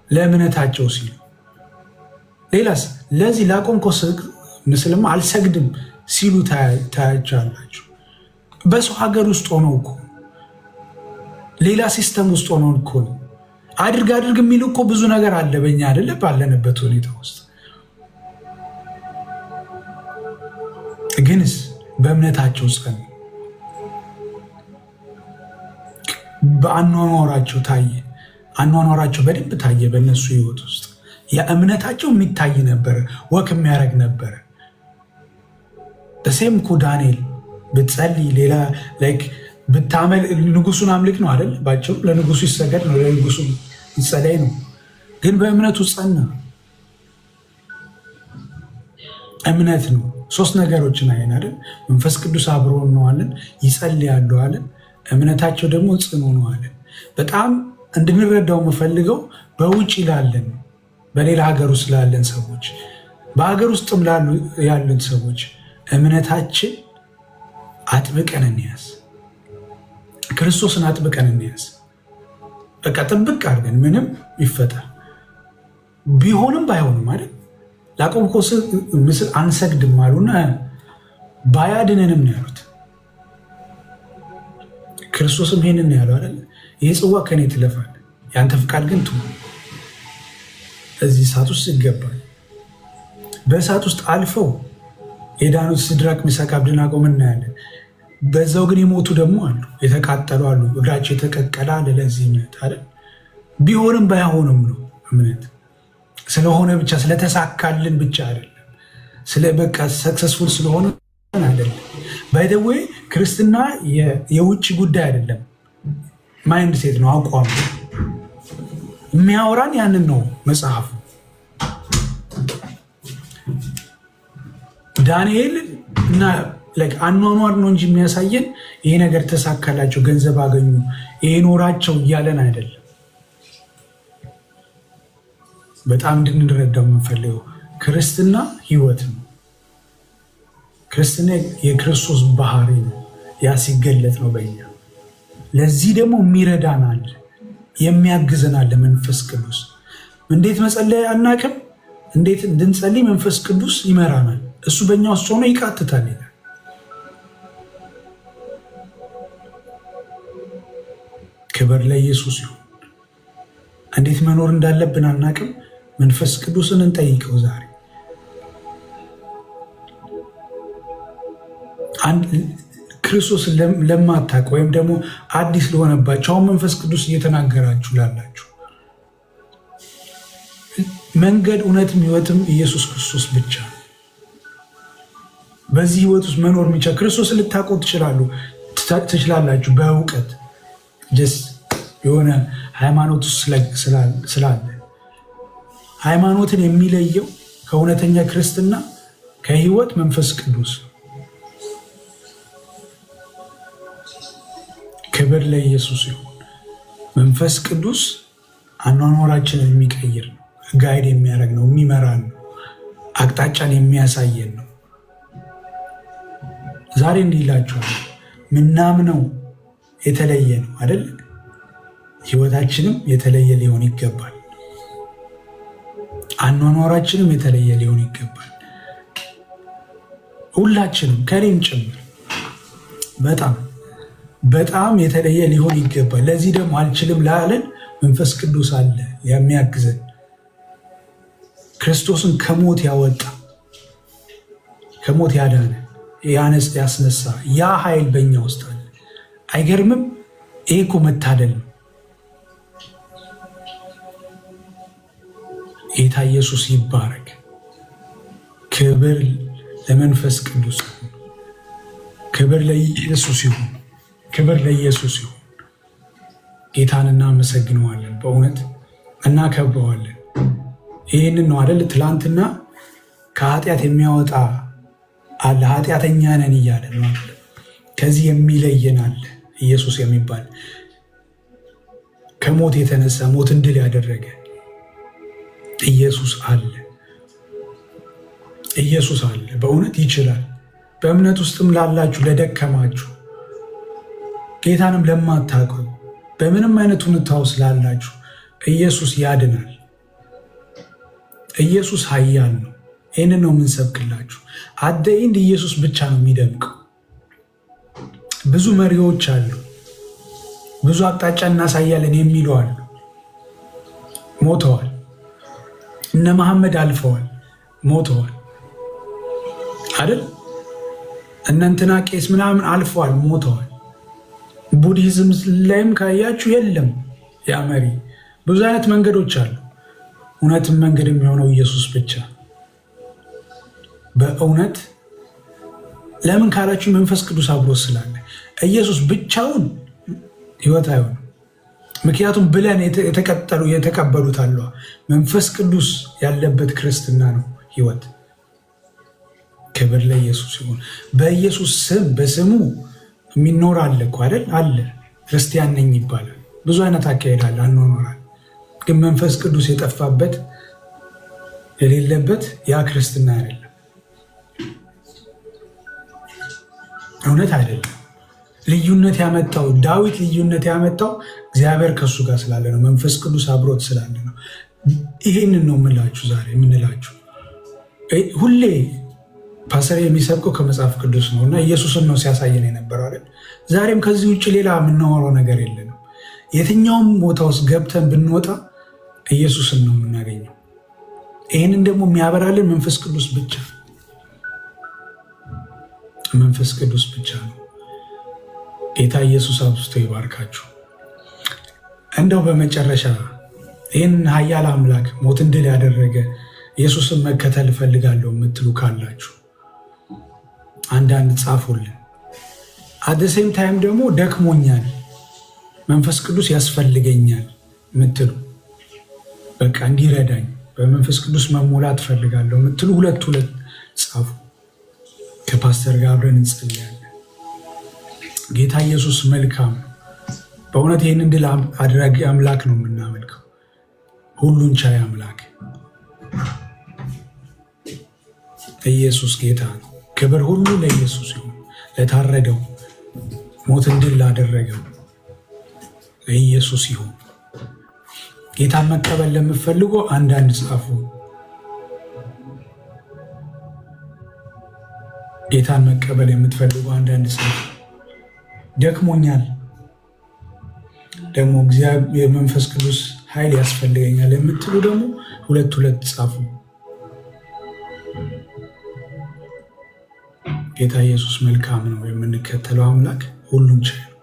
[SPEAKER 1] ለእምነታቸው ሲሉ ሌላስ ለዚህ ላቆምከው ምስልማ አልሰግድም ሲሉ ታያቻላችሁ። በሰው ሀገር ውስጥ ሆነው እኮ ሌላ ሲስተም ውስጥ ሆነው እኮ ነው። አድርግ የሚሉ እኮ ብዙ ነገር አለ በኛ አይደለ? ባለንበት ሁኔታ ውስጥ ግንስ በእምነታቸው ጸኑ። በአኗኗራቸው ታየ። አኗኗራቸው በደንብ ታየ። በእነሱ ህይወት ውስጥ የእምነታቸው የሚታይ ነበረ፣ ወክ የሚያደርግ ነበረ። በሴም እኮ ዳንኤል ብትጸልይ ሌላ ብታመል ንጉሱን አምልክ ነው አይደል? ባጭሩ ለንጉሱ ይሰገድ ነው፣ ለንጉሱ ይጸለይ ነው። ግን በእምነቱ ጸና። እምነት ነው። ሶስት ነገሮችን አይን አይደል? መንፈስ ቅዱስ አብሮ ነው አለን፣ ይጸልያሉ አለን፣ እምነታቸው ደግሞ ጽኑ ነው አለን። በጣም እንድንረዳው የምፈልገው በውጭ ላለን በሌላ ሀገር ውስጥ ላለን ሰዎች፣ በሀገር ውስጥም ያሉን ሰዎች እምነታችን አጥብቀን እንያዝ። ክርስቶስን አጥብቀን እንያዝ። በቃ ጥብቅ አድርገን ምንም ይፈጠር ቢሆንም ባይሆንም አይደል ላቆምከው ምስል አንሰግድም አሉና ባያድነንም ነው ያሉት። ክርስቶስም ይሄንን ነው ያለው አይደል? ይህ ጽዋ ከኔ ትለፋል፣ ያንተ ፍቃድ ግን ትሁን። እዚህ እሳት ውስጥ ይገባል። በእሳት ውስጥ አልፈው የዳኑት ሲድራቅ ሚሳቅ አብደናጎ እናያለን። በዛው ግን የሞቱ ደግሞ አሉ፣ የተቃጠሉ አሉ፣ እግራቸው የተቀቀለ አለ። ለዚህ እምነት አይደል? ቢሆንም ባይሆንም ነው እምነት። ስለሆነ ብቻ ስለተሳካልን ብቻ አይደለም፣ ስለ በቃ ሰክሰስፉል ስለሆነ አይደለም። ባይ ዘ ዌይ ክርስትና የውጭ ጉዳይ አይደለም፣ ማይንድ ሴት ነው፣ አቋም የሚያወራን ያንን ነው መጽሐፉ። ዳንኤል እና አኗኗር ነው እንጂ የሚያሳየን ይሄ ነገር ተሳካላቸው፣ ገንዘብ አገኙ፣ ይሄ ኖራቸው እያለን አይደለም። በጣም እንድንረዳው የምንፈልገው ክርስትና ህይወት ነው። ክርስትና የክርስቶስ ባህሪ ነው። ያ ሲገለጥ ነው በኛ። ለዚህ ደግሞ የሚረዳን አለ፣ የሚያግዘን አለ መንፈስ ቅዱስ። እንዴት መጸለይ አናውቅም፣ እንዴት እንድንጸልይ መንፈስ ቅዱስ ይመራናል። እሱ በእኛ ውስጥ ሆኖ ይቃትታል ይላል። ክብር ለኢየሱስ ይሁን። እንዴት መኖር እንዳለብን አናውቅም፣ መንፈስ ቅዱስን እንጠይቀው ዛሬ። ክርስቶስን ለማታውቅ ወይም ደግሞ አዲስ ለሆነባቸው አሁን መንፈስ ቅዱስ እየተናገራችሁ ላላችሁ መንገድ እውነትም ህይወትም ኢየሱስ ክርስቶስ ብቻ ነው። በዚህ ህይወት ውስጥ መኖር የሚቻል ክርስቶስን ልታውቁ ትችላላችሁ በእውቀት የሆነ ሃይማኖት ስላለ ሃይማኖትን የሚለየው ከእውነተኛ ክርስትና ከህይወት መንፈስ ቅዱስ። ክብር ለኢየሱስ ይሁን። መንፈስ ቅዱስ አኗኗራችንን የሚቀይር ነው፣ ጋይድ የሚያደርግ ነው፣ የሚመራን ነው፣ አቅጣጫን የሚያሳየን ነው። ዛሬ እንዲህ ይላችኋል፣ ምናምነው የተለየ ነው አይደል? ህይወታችንም የተለየ ሊሆን ይገባል። አኗኗራችንም የተለየ ሊሆን ይገባል። ሁላችንም ከኔም ጭምር በጣም የተለየ ሊሆን ይገባል። ለዚህ ደግሞ አልችልም ላለን መንፈስ ቅዱስ አለ የሚያግዘን። ክርስቶስን ከሞት ያወጣ ከሞት ያዳነ ያስነሳ ያ ኃይል በእኛ ውስጥ አለ። አይገርምም? ይሄ እኮ መታደል ነው። ጌታ ኢየሱስ ይባረክ። ክብር ለመንፈስ ቅዱስ ይሁን። ክብር ለኢየሱስ ይሁን። ክብር ለኢየሱስ ይሁን። ጌታን እናመሰግነዋለን፣ በእውነት እናከብረዋለን። ይህንን ነው አይደል? ትላንትና ከኃጢአት የሚያወጣ አለ፣ ኃጢአተኛ ነን እያለ ነው። ከዚህ የሚለየን አለ፣ ኢየሱስ የሚባል ከሞት የተነሳ ሞትን ድል ያደረገ ኢየሱስ አለ። ኢየሱስ አለ፣ በእውነት ይችላል። በእምነት ውስጥም ላላችሁ ለደከማችሁ፣ ጌታንም ለማታውቁ በምንም አይነት ሁኔታ ውስጥ ላላችሁ ኢየሱስ ያድናል። ኢየሱስ ኃያል ነው። ይህንን ነው የምንሰብክላችሁ። አደይንድ ኢየሱስ ብቻ ነው የሚደምቀው። ብዙ መሪዎች አሉ፣ ብዙ አቅጣጫ እናሳያለን የሚሉ አሉ፣ ሞተዋል። እነ መሐመድ አልፈዋል፣ ሞተዋል አይደል? እነ እንትና ቄስ ምናምን አልፈዋል፣ ሞተዋል። ቡድሂዝም ላይም ካያችሁ የለም ያ መሪ። ብዙ አይነት መንገዶች አሉ። እውነትም መንገድ የሚሆነው ኢየሱስ ብቻ። በእውነት ለምን ካላችሁ መንፈስ ቅዱስ አብሮ ስላለ። ኢየሱስ ብቻውን ህይወት አይሆንም። ምክንያቱም ብለን የተቀበሉት አለ መንፈስ ቅዱስ ያለበት ክርስትና ነው ህይወት። ክብር ለኢየሱስ ይሁን። በኢየሱስ ስም በስሙ የሚኖር አለ እኮ አይደል? አለ። ክርስቲያን ነኝ ይባላል። ብዙ አይነት አካሄድ አለ፣ አኗኗራል። ግን መንፈስ ቅዱስ የጠፋበት የሌለበት ያ ክርስትና አይደለም፣ እውነት አይደለም። ልዩነት ያመጣው ዳዊት ልዩነት ያመጣው እግዚአብሔር ከሱ ጋር ስላለ ነው። መንፈስ ቅዱስ አብሮት ስላለ ነው። ይሄንን ነው የምላችሁ ዛሬ የምንላችሁ። ሁሌ ፓስተር የሚሰብከው ከመጽሐፍ ቅዱስ ነው እና ኢየሱስን ነው ሲያሳየን የነበረው አይደል? ዛሬም ከዚህ ውጭ ሌላ የምናወራው ነገር የለንም። የትኛውም ቦታ ውስጥ ገብተን ብንወጣ ኢየሱስን ነው የምናገኘው። ይህንን ደግሞ የሚያበራልን መንፈስ ቅዱስ ብቻ ነው። ጌታ ኢየሱስ አብዝቶ ይባርካችሁ። እንደው በመጨረሻ ይህን ኃያል አምላክ ሞትን ድል ያደረገ ኢየሱስን መከተል እፈልጋለሁ የምትሉ ካላችሁ አንዳንድ ጻፉልን። አደሴም ታይም ደግሞ ደክሞኛል፣ መንፈስ ቅዱስ ያስፈልገኛል የምትሉ በቃ እንዲረዳኝ በመንፈስ ቅዱስ መሞላት እፈልጋለሁ የምትሉ ሁለት ጻፉ። ከፓስተር ጋር አብረን እንጸልያለን። ጌታ ኢየሱስ መልካም። በእውነት ይህንን ድል አድራጊ አምላክ ነው የምናመልከው፣ ሁሉን ቻይ አምላክ ኢየሱስ ጌታ ነው። ክብር ሁሉ ለኢየሱስ ይሁን። ለታረደው ሞትን ድል ላደረገው ለኢየሱስ ይሁን። ጌታን መቀበል ለምትፈልጉ አንዳንድ ጻፉ። ጌታን መቀበል የምትፈልጉ አንዳንድ ጻፉ። ደክሞኛል ደግሞ እግዚአብሔር የመንፈስ ቅዱስ ኃይል ያስፈልገኛል የምትሉ ደግሞ ሁለት ጻፉ። ጌታ ኢየሱስ መልካም ነው። የምንከተለው አምላክ ሁሉን ቻይ ነው።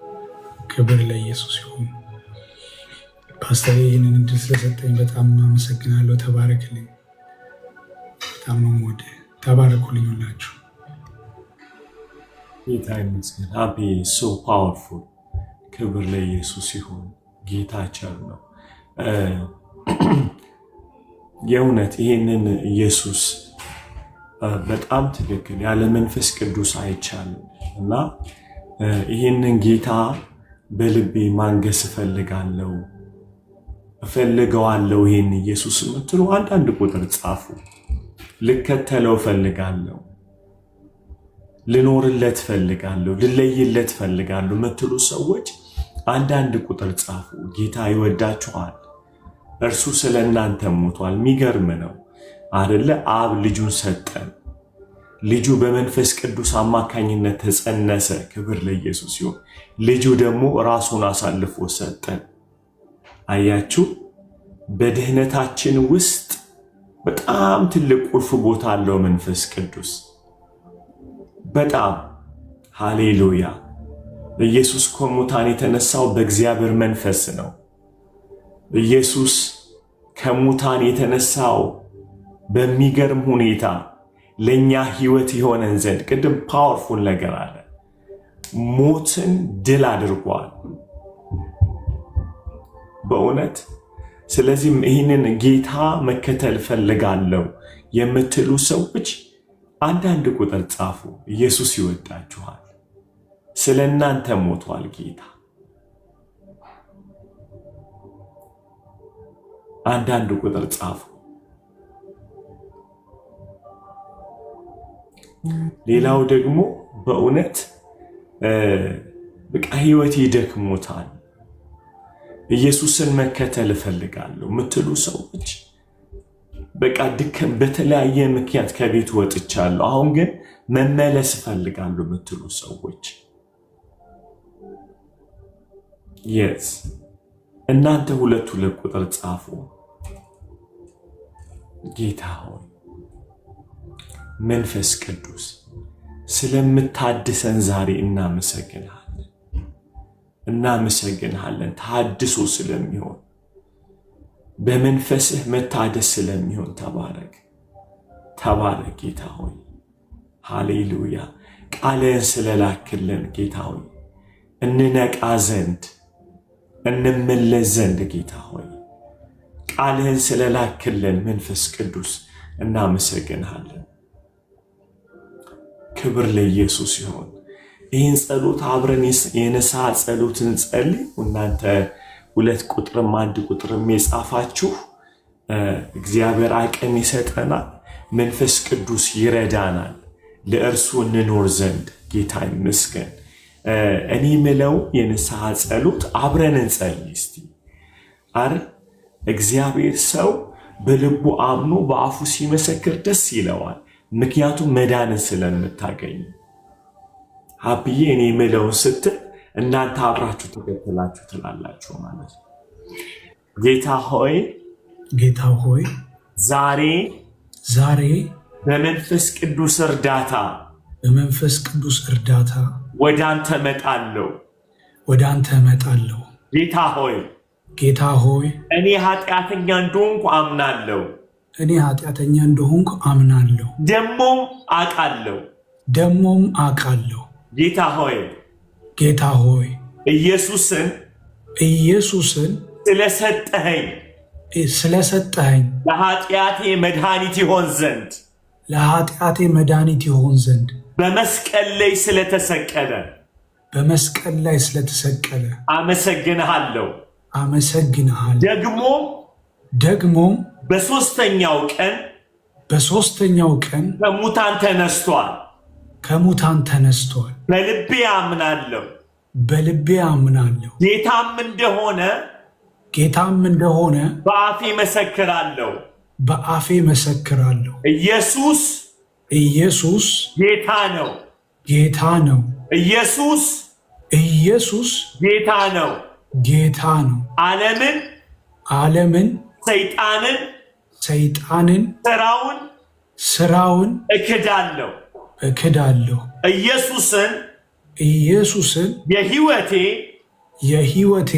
[SPEAKER 1] ክብር ለኢየሱስ ይሁን። ፓስተር ይህንን እድል ስለሰጠኝ በጣም አመሰግናለሁ። ተባረክልኝ። በጣም ነው የምወድህ። ተባረኩልኝ ሁላችሁ።
[SPEAKER 2] ጌታ ይመስገን። አቤ ሶ ፓወርፉል። ክብር ለኢየሱስ ይሁን። ጌታ ቸር ነው። የእውነት ይሄንን ኢየሱስ በጣም ትክክል ያለ መንፈስ ቅዱስ አይቻልም እና ይሄንን ጌታ በልቤ ማንገስ እፈልገዋለሁ ይሄን ኢየሱስ የምትሉ አንዳንድ ቁጥር ጻፉ። ልከተለው እፈልጋለሁ፣ ልኖርለት እፈልጋለሁ፣ ልለይለት እፈልጋለሁ የምትሉ ሰዎች አንዳንድ ቁጥር ጻፉ። ጌታ ይወዳችኋል። እርሱ ስለ እናንተ ሞቷል። የሚገርም ነው አይደለ? አብ ልጁን ሰጠን። ልጁ በመንፈስ ቅዱስ አማካኝነት ተጸነሰ። ክብር ለኢየሱስ ይሁን። ልጁ ደግሞ ራሱን አሳልፎ ሰጠን። አያችሁ፣ በድህነታችን ውስጥ በጣም ትልቅ ቁልፍ ቦታ አለው መንፈስ ቅዱስ። በጣም ሃሌሉያ። ኢየሱስ ከሙታን የተነሳው በእግዚአብሔር መንፈስ ነው። ኢየሱስ ከሙታን የተነሳው በሚገርም ሁኔታ ለኛ ህይወት የሆነን ዘንድ ቅድም ፓወርፉል ነገር አለ። ሞትን ድል አድርጓል በእውነት። ስለዚህም ይህንን ጌታ መከተል ፈልጋለሁ የምትሉ ሰዎች አንዳንድ ቁጥር ጻፉ። ኢየሱስ ይወዳችኋል። ስለ እናንተ ሞቷል ጌታ። አንዳንድ ቁጥር ጻፉ። ሌላው ደግሞ በእውነት በቃ ህይወቴ ደክሞታል ኢየሱስን መከተል እፈልጋለሁ የምትሉ ሰዎች በቃ ድከም በተለያየ ምክንያት ከቤት ወጥቻለሁ አሁን ግን መመለስ እፈልጋለሁ የምትሉ ሰዎች yes እናንተ ሁለት ቁጥር ጻፉ። ጌታ ሆይ መንፈስ ቅዱስ ስለምታድሰን ዛሬ እናመሰግንሃለን። ታድሶ ስለሚሆን በመንፈስህ መታደስ ስለሚሆን ተባረክ ጌታ ሆይ ሃሌሉያ። ቃልህን ስለላክልን ጌታ ሆይ እንነቃ ዘንድ እንመለስ ዘንድ ጌታ ሆይ ቃልህን ስለላክልን መንፈስ ቅዱስ እናመሰግንሃለን። ክብር ለኢየሱስ ይሁን። ይህን ጸሎት አብረን የንስሐ ጸሎትን ጸልይ። እናንተ 2 ቁጥርም 1 ቁጥርም የጻፋችሁ እግዚአብሔር አቅም ይሰጠናል፣ መንፈስ ቅዱስ ይረዳናል፣ ለእርሱ እንኖር ዘንድ ጌታ ይመስገን። እኔ ምለው የንስሐ ጸሎት አብረን እንጸልይ እስቲ። እግዚአብሔር ሰው በልቡ አምኖ በአፉ ሲመሰክር ደስ ይለዋል። ምክንያቱም መዳንን ስለምታገኙ። ሀብዬ እኔ የምለውን ስትል እናንተ አብራችሁ ተከትላችሁ ትላላችሁ ማለት ነው። ጌታ ሆይ ዛሬ በመንፈስ ቅዱስ እርዳታ ወደ አንተ እመጣለሁ። ጌታ ሆይ እኔ ኃጢአተኛ እንደሆንኩ አምናለሁ። ደሞም አውቃለሁ። ጌታ ሆይ ኢየሱስን ስለሰጠኸኝ ለኃጢአቴ መድኃኒት ይሆን ዘንድ በመስቀል ላይ ስለተሰቀለ አመሰግንሃለሁ። ደግሞም በሦስተኛው ቀን ከሙታን ተነስቷል። በልቤ አምናለሁ። ጌታም እንደሆነ በአፌ መሰክራለሁ። ኢየሱስ ጌታ ነው። ኢየሱስ ጌታ ነው። ዓለምን ሰይጣንን ስራውን እክዳለሁ። ኢየሱስን የሕይወቴ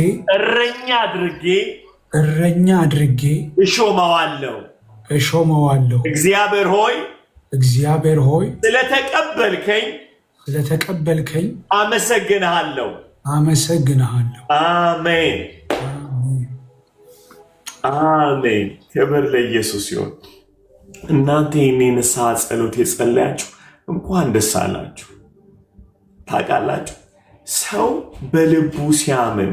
[SPEAKER 2] እረኛ አድርጌ እሾመዋለሁ። እግዚአብሔር ሆይ ስለተቀበልከኝ አመሰግንሃለሁ። አሜን። ክብር ለኢየሱስ ይሁን። እናንተ ይህን የንስሐ ጸሎት የጸለያችሁ እንኳን ደስ አላችሁ። ታውቃላችሁ ሰው በልቡ ሲያምን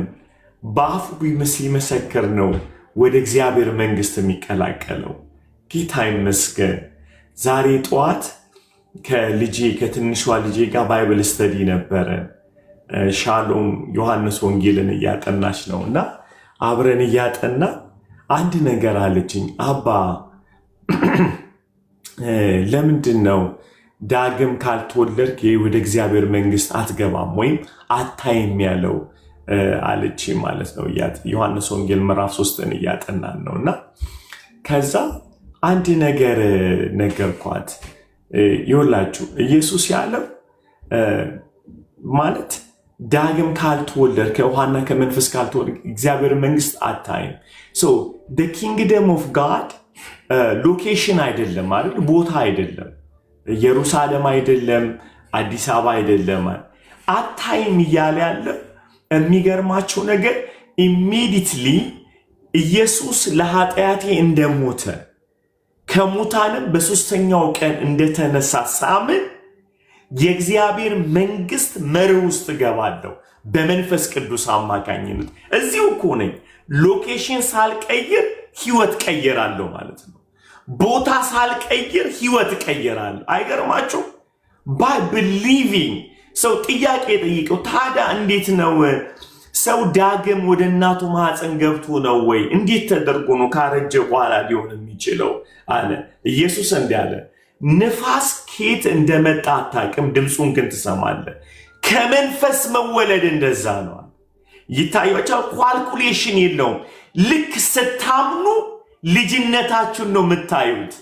[SPEAKER 2] በአፉ ሲመሰክር ነው ወደ እግዚአብሔር መንግሥት የሚቀላቀለው። ጌታ ይመስገን። ዛሬ ጠዋት ከትንሿ ልጄ ጋር ባይብል ስተዲ ነበረ። ሻሎም ዮሐንስ ወንጌልን እያጠናች ነው እና አብረን እያጠና አንድ ነገር አለችኝ። አባ ለምንድን ነው ዳግም ካልተወለድክ ወደ እግዚአብሔር መንግሥት አትገባም ወይም አታይም ያለው አለች ማለት ነው። ዮሐንስ ወንጌል ምዕራፍ 3ን እያጠናን ነው እና ከዛ አንድ ነገር ነገርኳት። ይኸውላችሁ ኢየሱስ ያለው ማለት ዳግም ካልተወለድክ ከውሃና ከመንፈስ ካልተወለድክ እግዚአብሔር መንግሥት አታይም። ኪንግደም ኦፍ ጋድ ሎኬሽን አይደለም አይደል? ቦታ አይደለም። ኢየሩሳሌም አይደለም፣ አዲስ አበባ አይደለም። አታይም እያለ ያለ የሚገርማቸው ነገር ኢሚዲትሊ ኢየሱስ ለኃጢአቴ እንደሞተ ከሙታንም በሦስተኛው ቀን እንደተነሳ ሳምን የእግዚአብሔር መንግሥት መርህ ውስጥ እገባለሁ በመንፈስ ቅዱስ አማካኝነት። እዚሁ እኮ ነኝ። ሎኬሽን ሳልቀይር ህይወት ቀይራለሁ ማለት ነው። ቦታ ሳልቀይር ህይወት ቀይራለሁ። አይገርማችሁ? ባይ ቢሊቪንግ ሰው ጥያቄ ጠይቀው ታዲያ እንዴት ነው ሰው ዳግም ወደ እናቱ ማህፀን ገብቶ ነው ወይ? እንዴት ተደርጎ ነው ካረጀ በኋላ ሊሆን የሚችለው አለ። ኢየሱስ እንዲህ አለ፣ ንፋስ ከየት እንደመጣ አታውቅም፣ ድምፁን ግን ትሰማለህ። ከመንፈስ መወለድ እንደዛ ነው። ይታያችኋል። ኳልኩሌሽን የለውም። ልክ ስታምኑ ልጅነታችሁን ነው የምታዩት።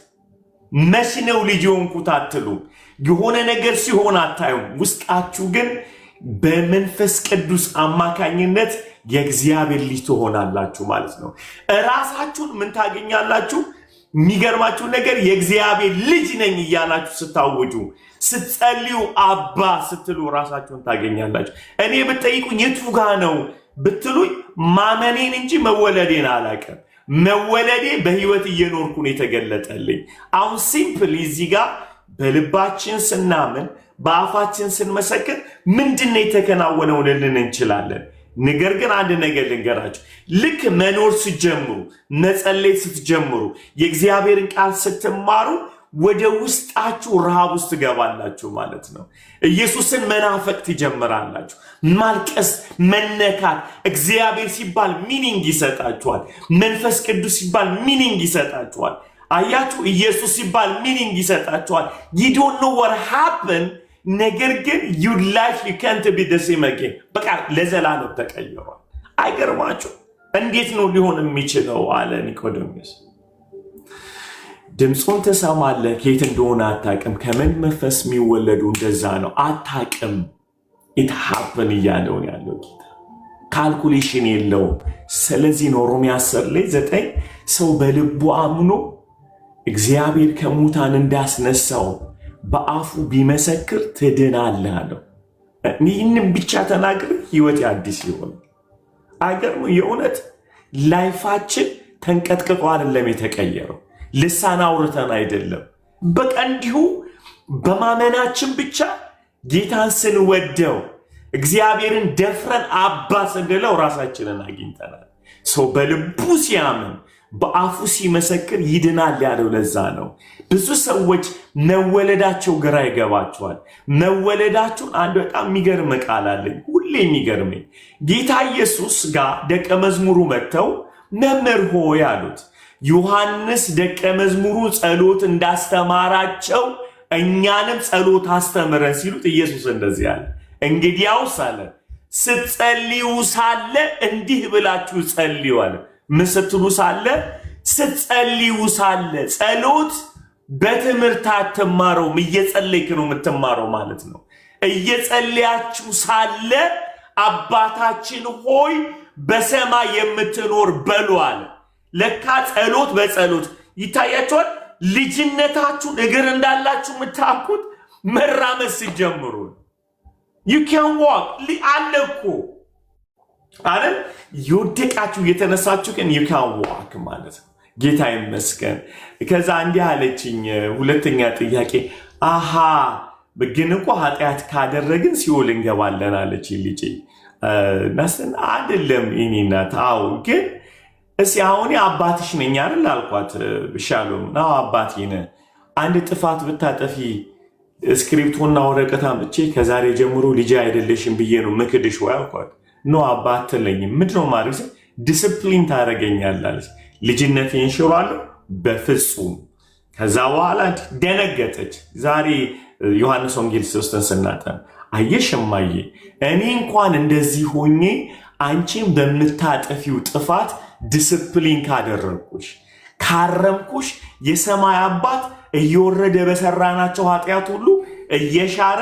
[SPEAKER 2] መች ነው ልጅ የሆንኩት አትሉ። የሆነ ነገር ሲሆን አታዩም። ውስጣችሁ ግን በመንፈስ ቅዱስ አማካኝነት የእግዚአብሔር ልጅ ትሆናላችሁ ማለት ነው። እራሳችሁን ምን ታገኛላችሁ? የሚገርማችሁ ነገር የእግዚአብሔር ልጅ ነኝ እያላችሁ ስታወጁ፣ ስትጸልዩ አባ ስትሉ ራሳችሁን ታገኛላችሁ። እኔ ብትጠይቁኝ የቱ ጋ ነው ብትሉኝ ማመኔን እንጂ መወለዴን አላውቅም። መወለዴ በህይወት እየኖርኩ ነው የተገለጠልኝ። አሁን ሲምፕል እዚህ ጋር በልባችን ስናምን በአፋችን ስንመሰክር ምንድነው የተከናወነው ልልን እንችላለን። ነገር ግን አንድ ነገር ልንገራችሁ። ልክ መኖር ስትጀምሩ፣ መጸለይ ስትጀምሩ፣ የእግዚአብሔርን ቃል ስትማሩ ወደ ውስጣችሁ ረሃብ ውስጥ ትገባላችሁ ማለት ነው። ኢየሱስን መናፈቅ ትጀምራላችሁ። ማልቀስ፣ መነካት። እግዚአብሔር ሲባል ሚኒንግ ይሰጣችኋል። መንፈስ ቅዱስ ሲባል ሚኒንግ ይሰጣችኋል። አያችሁ፣ ኢየሱስ ሲባል ሚኒንግ ይሰጣችኋል። you don't know what happened ነገር ግን your life you can't be the same again በቃ ለዘላለም ተቀይሯል። አይገርማችሁ? እንዴት ነው ሊሆን የሚችለው አለ ኒቆዲሞስ። ድምፁን ትሰማለህ፣ ከየት እንደሆነ አታውቅም። ከምን መንፈስ የሚወለዱ እንደዛ ነው፣ አታውቅም። it happened እያለው ያለው ጌታ ካልኩሌሽን የለውም። ስለዚህ ነው ሮሜ 10:9 ሰው በልቡ አምኖ እግዚአብሔር ከሙታን እንዳስነሳው በአፉ ቢመሰክር ትድናለህ አለው። ይህንን ብቻ ተናግር ህይወት አዲስ ይሆን። አይገርም? የእውነት ላይፋችን ተንቀጥቅጦ አይደለም የተቀየረው፣ ልሳን አውርተን አይደለም። በቃ እንዲሁ በማመናችን ብቻ ጌታን ስንወደው እግዚአብሔርን ደፍረን አባ ስንለው ራሳችንን አግኝተናል። ሰው በልቡ ሲያምን በአፉ ሲመሰክር ይድናል ያለው ለዛ ነው። ብዙ ሰዎች መወለዳቸው ግራ ይገባቸዋል። መወለዳቸውን አንድ በጣም የሚገርም ቃል አለኝ፣ ሁሌ የሚገርመኝ። ጌታ ኢየሱስ ጋር ደቀ መዝሙሩ መጥተው መምህር ሆይ አሉት። ዮሐንስ ደቀ መዝሙሩ ጸሎት እንዳስተማራቸው እኛንም ጸሎት አስተምረን ሲሉት ኢየሱስ እንደዚህ አለ፣ እንግዲያውስ አለ ስትጸልዩ ሳለ እንዲህ ብላችሁ ጸልዩ አለ። ምን ስትሉ ሳለ? ስትጸልዩ ሳለ። ጸሎት በትምህርት አትማረውም፣ እየጸለይክ ነው የምትማረው ማለት ነው። እየጸለያችሁ ሳለ አባታችን ሆይ በሰማይ የምትኖር በሉ አለ። ለካ ጸሎት በጸሎት ይታያችኋል። ልጅነታችሁን እግር እንዳላችሁ የምታውቁት መራመድ ሲጀምሩ you can walk አለ እኮ አይደል? የወደቃችሁ የተነሳችሁ ግን you can walk ማለት ነው። ጌታ ይመስገን። ከዛ እንዲህ አለችኝ፣ ሁለተኛ ጥያቄ አሃ ግን እኮ ኃጢአት ካደረግን ሲኦል እንገባለን አለች ልጄ። ናስተን አይደለም እኔናት አው ግን እስኪ አሁን አባትሽ ነኝ አይደል አልኳት። ሻሎም ነው አባቴ ነህ። አንድ ጥፋት ብታጠፊ ስክሪፕቶና ወረቀት አምጥቼ ከዛሬ ጀምሮ ልጅ አይደለሽም ብዬ ነው ምክድሽ ወይ አልኳት። ኖ አባት አትለኝም። ምንድነው ማለት ዲስፕሊን ታደርገኛለች። ልጅነቴን ሽሯለሁ በፍጹም። ከዛ በኋላ ደነገጠች። ዛሬ ዮሐንስ ወንጌል 3ን ስናጠን አየሽ እማዬ እኔ እንኳን እንደዚህ ሆኜ አንቺን በምታጠፊው ጥፋት ዲስፕሊን ካደረግኩሽ ካረምኩሽ የሰማይ አባት እየወረደ በሰራናቸው ኃጢአት ሁሉ እየሻረ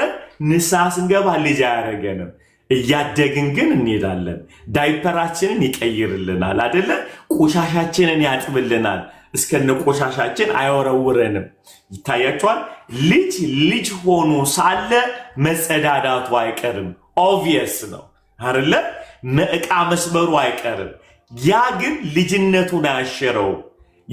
[SPEAKER 2] ንስሐ ስንገባ ልጅ አያደርገንም። እያደግን ግን እንሄዳለን። ዳይፐራችንን ይቀይርልናል አይደለ? ቆሻሻችንን ያጥብልናል። እስከነ ቆሻሻችን አይወረውረንም። ይታያችኋል። ልጅ ሆኖ ሳለ መጸዳዳቱ አይቀርም። ኦብቪየስ ነው አይደለ? ዕቃ መስበሩ አይቀርም። ያ ግን ልጅነቱን አያሸረው።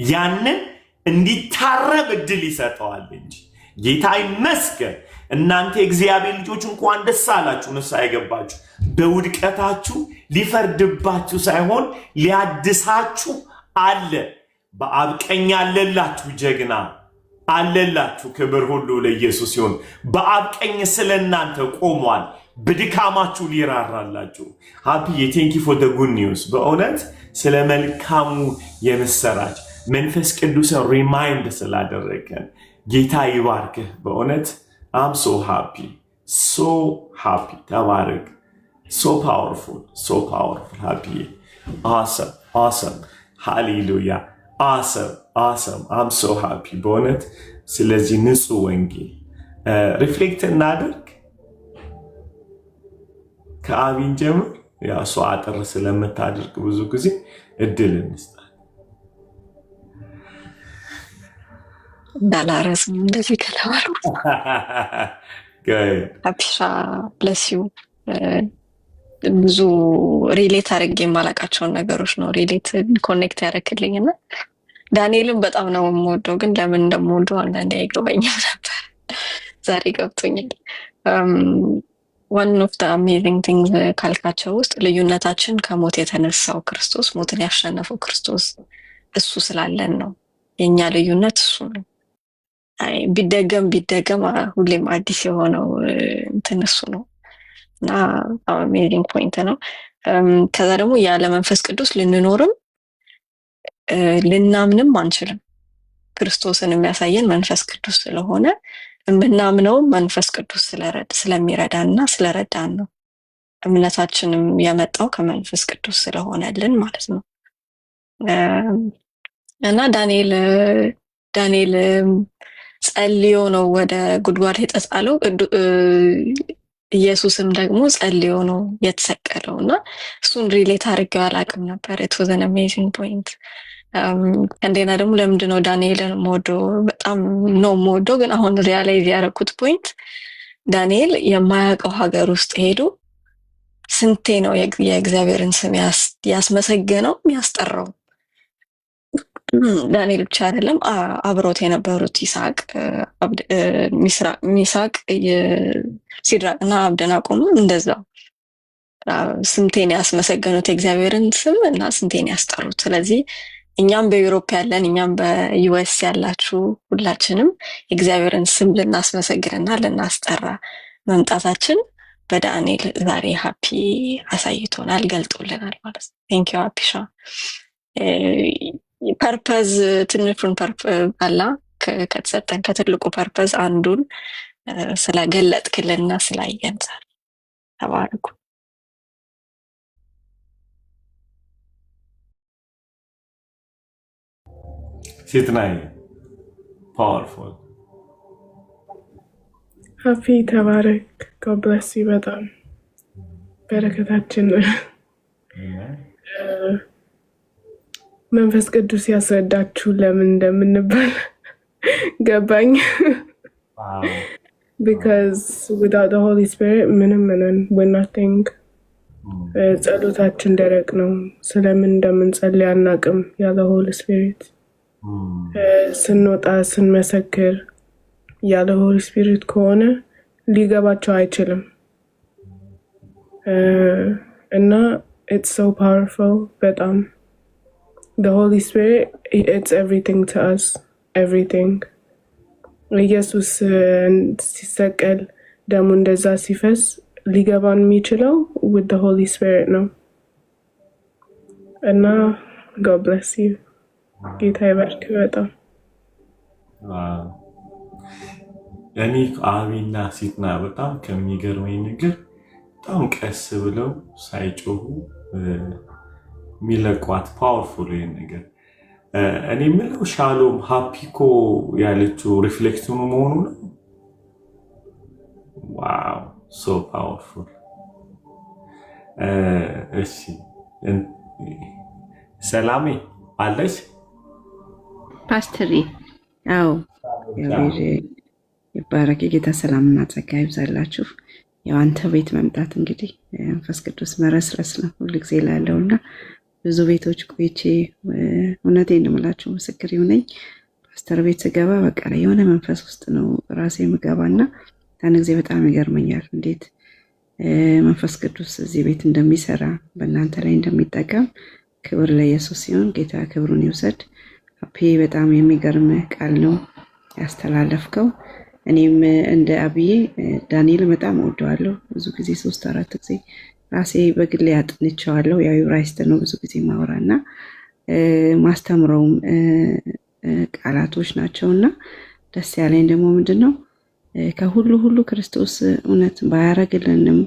[SPEAKER 2] ያንን እንዲታረም እድል ይሰጠዋል እንጂ። ጌታ ይመስገን። እናንተ የእግዚአብሔር ልጆች እንኳን ደስ አላችሁ፣ ንስሐ የገባችሁ። በውድቀታችሁ ሊፈርድባችሁ ሳይሆን ሊያድሳችሁ አለ። በአብ ቀኝ አለላችሁ ጀግና አለላችሁ። ክብር ሁሉ ለኢየሱስ ይሁን። በአብ ቀኝ ስለ እናንተ ቆሟል። በድካማችሁ ሊራራላችሁ። ሃፒ ቴንክ ዩ ፎር ዘ ጉድ ኒውስ። በእውነት ስለ መልካሙ የምስራች መንፈስ ቅዱስን ሪማይንድ ስላደረገን ጌታ ይባርክህ። በእውነት አም ሶ ሃፒ ተባረክ። ሶ ፓወርፉል ሃፒ አሰም ሃሌሉያ አሰም አም ሶ ሃፒ በእውነት። ስለዚህ ንጹህ ወንጌል ሪፍሌክት እናደርግ። ከአቢን ጀምር ያ እሷ አጥር ስለምታደርግ ብዙ ጊዜ እድል እንስጣል።
[SPEAKER 3] እንዳላረስም እንደዚህ ከተባሉ አፒሻ ብለሲዩ ብዙ ሪሌት አድርጌ የማላውቃቸውን ነገሮች ነው ሪሌት ኮኔክት ያደረክልኝ እና ዳንኤልን በጣም ነው የምወደው፣ ግን ለምን እንደምወደው አንዳንዴ አይገባኝም ነበር። ዛሬ ገብቶኛል። ዋን ኦፍ ዘ አሜዚንግ ቲንግስ ካልካቸው ውስጥ ልዩነታችን ከሞት የተነሳው ክርስቶስ፣ ሞትን ያሸነፈው ክርስቶስ እሱ ስላለን ነው። የኛ ልዩነት እሱ ነው። ቢደገም ሁሌም አዲስ የሆነው እንትን እሱ ነው እና አሜዚንግ ፖይንት ነው። ከዛ ደግሞ ያለ መንፈስ ቅዱስ ልንኖርም ልናምንም አንችልም። ክርስቶስን የሚያሳየን መንፈስ ቅዱስ ስለሆነ የምናምነው መንፈስ ቅዱስ ስለሚረዳንና ስለረዳን ነው። እምነታችንም የመጣው ከመንፈስ ቅዱስ ስለሆነልን ማለት ነው። እና ዳንኤል ጸልዮ ነው ወደ ጉድጓድ የተጣለው። ኢየሱስም ደግሞ ጸልዮ ነው የተሰቀለው እና እሱን ሪሌት አድርጌው አላውቅም ነበር። ኢት ዋዝ አን አሜዚንግ ፖይንት። እንደና ደግሞ ለምንድነው ዳንኤልን በጣም ነው የምወደው፣ ግን አሁን ሪያላይዝ ያደረኩት ፖይንት ዳንኤል የማያውቀው ሀገር ውስጥ ሄዶ ስንቴ ነው የእግዚአብሔርን ስም ያስመሰገነው ያስጠራው። ዳንኤል ብቻ አይደለም፣ አብሮት የነበሩት ሚሳቅ፣ ሲድራቅና አብደናጎም እንደዛው ስንቴን ያስመሰገኑት የእግዚአብሔርን ስም እና ስንቴን ያስጠሩት። ስለዚህ እኛም በዩሮፕ ያለን እኛም በዩኤስ ያላችሁ ሁላችንም የእግዚአብሔርን ስም ልናስመሰግንና ልናስጠራ መምጣታችን በዳንኤል ዛሬ ሃፒ አሳይቶናል፣ ገልጦልናል ማለት ነው። ቴንክ ዩ ሃፒሻ። ፐርፐዝ ትንሹን አላ ከተሰጠን ከትልቁ ፐርፐዝ አንዱን ስለገለጥክልንና ስላየን ዛሬ ተባረኩ።
[SPEAKER 2] ሴትናይ ፓወርፉል
[SPEAKER 4] ሃፒ ተባረክ። God bless you በጣም በረከታችን መንፈስ ቅዱስ ያስረዳችሁ ለምን እንደምንባል ገባኝ። because without the Holy Spirit ምንም we're nothing። ጸሎታችን ደረቅ ነው። ስለምን እንደምንጸልይ አናውቅም ያለ Holy Spirit። ስንወጣ ስንመሰክር ያለ Holy Spirit ከሆነ ሊገባቸው አይችልም እና it's so powerful በጣም the Holy Spirit, it's everything to us, everything. ኢየሱስ ሲሰቀል ደሙ እንደዛ ሲፈስ ሊገባን የሚችለው with the Holy Spirit ነው እና God bless you። ጌታ ይባርክ በጣም።
[SPEAKER 2] እኔ አቢና ሲትና በጣም ከሚገርመኝ ነገር በጣም ቀስ ብለው ሳይጮሁ ሚለቋት ፓወርፉል ይሄን ነገር እኔ የምለው ሻሎም ሃፒኮ ያለችው ሪፍሌክሽኑ መሆኑ ነው። ዋው ሶ ፓወርፉል። እሺ ሰላሜ አለች
[SPEAKER 5] ፓስተሪ። አዎ ይባረክ። የጌታ ሰላምና ጸጋ ይብዛላችሁ። ያው አንተ ቤት መምጣት እንግዲህ መንፈስ ቅዱስ መረስረስ ነው ሁሉ ጊዜ ላለውና ብዙ ቤቶች ቆይቼ እውነቴን እንደምላችሁ ምስክር ይሁነኝ። ፓስተር ቤት ስገባ በቃ የሆነ መንፈስ ውስጥ ነው ራሴ ምገባና ያን ጊዜ በጣም ይገርመኛል እንዴት መንፈስ ቅዱስ እዚህ ቤት እንደሚሰራ በእናንተ ላይ እንደሚጠቀም። ክብር ለኢየሱስ ሲሆን ጌታ ክብሩን ይውሰድ። አፔ በጣም የሚገርም ቃል ነው ያስተላለፍከው። እኔም እንደ አብዬ ዳንኤል በጣም ወደዋለሁ። ብዙ ጊዜ 3-4 ጊዜ ራሴ በግሌ አጥንቼዋለሁ። ያው ዕብራይስጥ ነው ብዙ ጊዜ ማወራና ማስተምረውም ቃላቶች ናቸውና ደስ ያለኝ ደግሞ ምንድነው ከሁሉ ክርስቶስ እውነት ባያረግልንም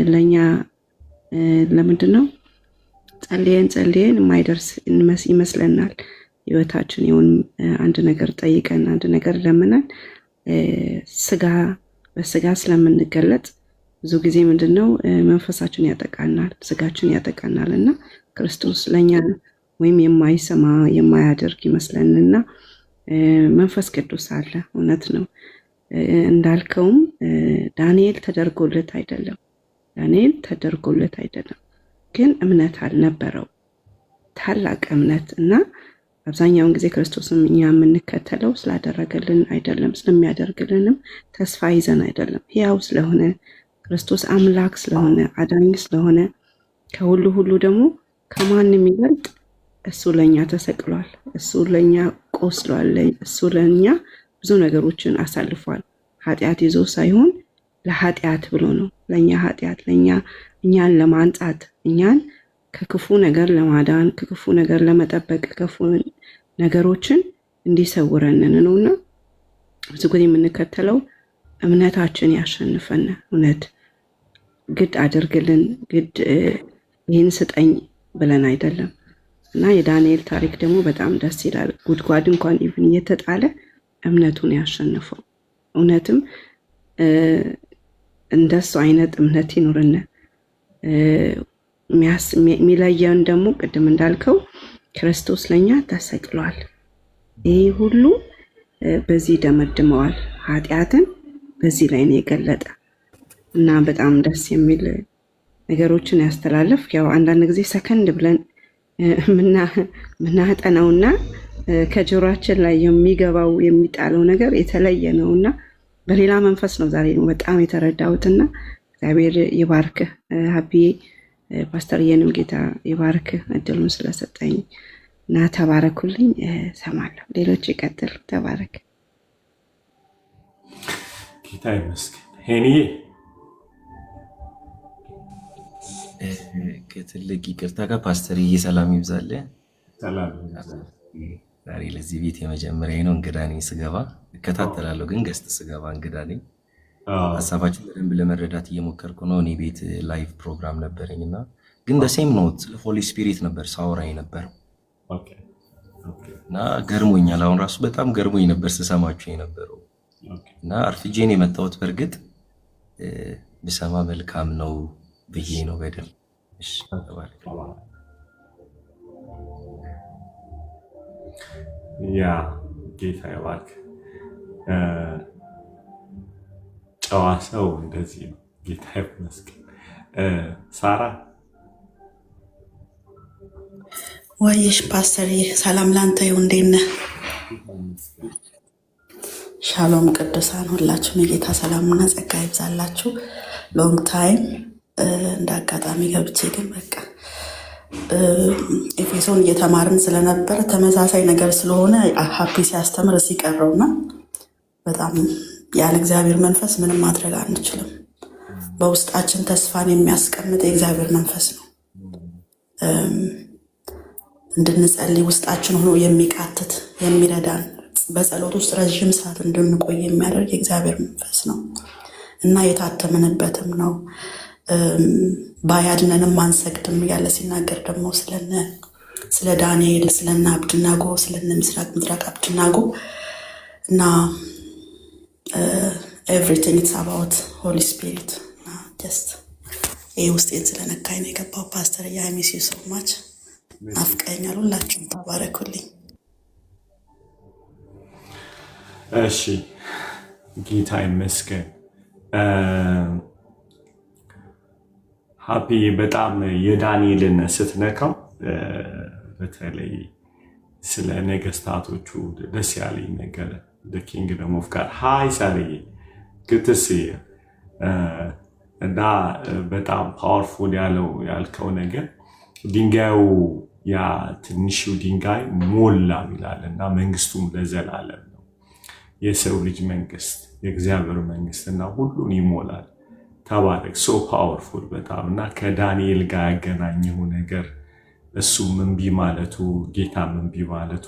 [SPEAKER 5] ለኛ ለምንድነው ጸልየን የማይደርስ ይመስለናል። ህይወታችን ይሁን አንድ ነገር ጠይቀን አንድ ነገር ለምነን በስጋ ስለምንገለጥ ብዙ ጊዜ ምንድነው መንፈሳችን ያጠቃናል፣ ስጋችን ያጠቃናልና ክርስቶስ ለኛ ወይም የማይሰማ የማያደርግ ይመስለንና መንፈስ ቅዱስ አለ። እውነት ነው እንዳልከውም ዳንኤል ተደርጎለት አይደለም ግን እምነት አልነበረው፣ ታላቅ እምነት እና አብዛኛውን ጊዜ ክርስቶስም እኛ የምንከተለው ስላደረገልን አይደለም፣ ስለሚያደርግልንም ተስፋ ይዘን አይደለም። ሕያው ስለሆነ ክርስቶስ አምላክ ስለሆነ አዳኝ ስለሆነ ከሁሉ ደግሞ ከማንም ይበልጥ እሱ ለኛ ተሰቅሏል፣ እሱ ለኛ ቆስሏል፣ እሱ ለኛ ብዙ ነገሮችን አሳልፏል። ኃጢአት ይዞ ሳይሆን ለኃጢአት ብሎ ነው። ለእኛ ኃጢአት እኛን ለማንጻት እኛን ከክፉ ነገር ለማዳን ከክፉ ነገር ለመጠበቅ ክፉ ነገሮችን እንዲሰውረንን ነውና ብዙ ጊዜ የምንከተለው እምነታችን ያሸንፈን። እውነት ግድ አድርግልን ግድ ይህን ስጠኝ ብለን አይደለም። እና የዳንኤል ታሪክ ደግሞ በጣም ደስ ይላል። ጉድጓድ እንኳን ኢቭን እየተጣለ እምነቱን ያሸንፈው። እውነትም እንደሱ አይነት እምነት ይኑርነ። የሚለየን ደግሞ ቅድም እንዳልከው ክርስቶስ ለኛ ተሰቅሏል። ይህ ሁሉ በዚህ ደመድመዋል። ኃጢአትን በዚህ ላይ ነው የገለጠ እና በጣም ደስ የሚል ነገሮችን ያስተላለፍ። ያው አንዳንድ ጊዜ ሰከንድ ብለን ምናጠናውና ከጆሮአችን ላይ የሚገባው የሚጣለው ነገር የተለየ ነውና በሌላ መንፈስ ነው ዛሬ በጣም የተረዳሁትና እግዚአብሔር ይባርክህ ሀቢዬ። ፓስተር የንም ጌታ ይባርክህ እድሉን ስለሰጠኝ እና ተባረኩልኝ። ሰማለሁ ሌሎች ይቀጥሉ። ተባረክ።
[SPEAKER 2] ጌታ ይመስገን። ሄኒዬ
[SPEAKER 6] ከትልቅ ይቅርታ ጋር ፓስተር ሰላም ይብዛል።
[SPEAKER 2] ሰላም
[SPEAKER 6] ዛሬ ለዚህ ቤት የመጀመሪያ ነው። እንግዳ ነኝ። ስገባ እከታተላለሁ፣ ግን ገስት ስገባ እንግዳ ነኝ። ሀሳባችን በደንብ ለመረዳት እየሞከርኩ ነው። እኔ ቤት ላይቭ ፕሮግራም ነበረኝና ግን ደሴም ነው ስለ ሆሊ ስፒሪት ነበር ሳወራ የነበረው እና ገርሞኛል። አሁን ራሱ በጣም ገርሞኝ ነበር ስሰማችሁ የነበረው እና አርፍጄን የመጣሁት በእርግጥ ብሰማ መልካም ነው ብዬ ነው። በደንብ እሺ ተባረክ።
[SPEAKER 2] ያ ጌታ ይባርክ። ጨዋ ሰው እንደዚህ ነው። ጌታ ይመስገን። ሳራ
[SPEAKER 7] ወይሽ ፓስተር ሰላም ላንተ ይሁን። እንዴት ነህ? ሻሎም ቅዱሳን ሁላችሁም የጌታ ሰላምና ጸጋ ይብዛላችሁ። ሎንግ ታይም እንደ አጋጣሚ ገብቼ ግን በቃ ኤፌሶን እየተማርን ስለነበረ ተመሳሳይ ነገር ስለሆነ ሀፒ ሲያስተምር ሲቀረውና በጣም ያለ እግዚአብሔር መንፈስ ምንም ማድረግ አንችልም። በውስጣችን ተስፋን የሚያስቀምጥ የእግዚአብሔር መንፈስ ነው። እንድንጸልይ ውስጣችን ሆኖ የሚቃትት የሚረዳን በጸሎት ውስጥ ረዥም ሰዓት እንድንቆይ የሚያደርግ የእግዚአብሔር መንፈስ ነው እና የታተምንበትም ነው። ባያድነንም አንሰግድም እያለ ሲናገር ደግሞ ስለ ዳንኤል ስለነ አብድናጎ ስለነ ምድራቅ አብድናጎ እና ኤቭሪቲንግ ኢትስ አባውት ሆሊ ስፒሪት እና ጀስት ይህ ውስጤን ስለነካኝ ነው የገባው። ፓስተር ሚስ ዩ ሶ ማች ናፍቀኛል። ሁላችሁም ተባረኩልኝ።
[SPEAKER 2] እሺ ጌታ ይመስገን። ሀፒ በጣም የዳንኤልን ስትነካው በተለይ ስለ ነገስታቶቹ ደስ ያለኝ ነገር ኪንግደም ኦፍ ጋድ ሃይ ሳርዬ ግትስ እና በጣም ፓወርፉል ያልከው ነገር ድንጋዩ ያ ትንሹ ድንጋይ ሞላ ይላል እና መንግስቱም ለዘላለም ነው። የሰው ልጅ መንግስት የእግዚአብሔር መንግስት እና ሁሉን ይሞላል። ተባረክ። ሶ ፓወርፉል በጣም እና ከዳንኤል ጋር ያገናኘው ነገር እሱ እምቢ ማለቱ ጌታ እምቢ ማለቱ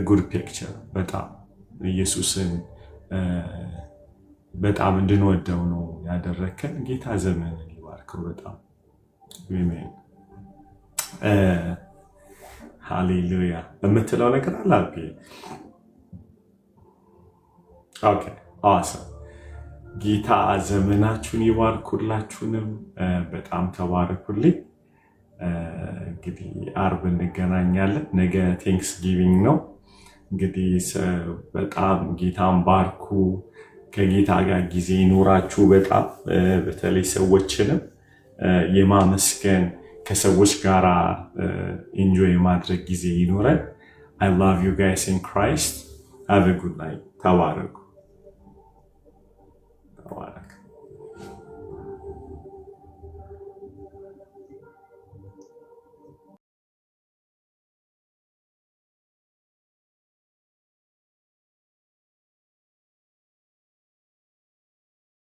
[SPEAKER 2] ጉድ ፒክቸር በጣም ኢየሱስን በጣም እንድንወደው ነው ያደረከን። ጌታ ዘመንን ይባርከው በጣም አሜን። ሃሌሉያ የምትለው ነገር አላልኩ። ኦኬ አዋሰም ጌታ ዘመናችሁን ይባርኩላችሁንም በጣም ተባረኩልኝ። እንግዲህ አርብ እንገናኛለን። ነገ ቴንክስ ጊቪንግ ነው። እንግዲህ በጣም ጌታን ባርኩ። ከጌታ ጋር ጊዜ ይኖራችሁ። በጣም በተለይ ሰዎችንም የማመስገን ከሰዎች ጋር ኢንጆይ የማድረግ ጊዜ ይኖረን። I love you guys in Christ. Have a good night. ተባረኩ።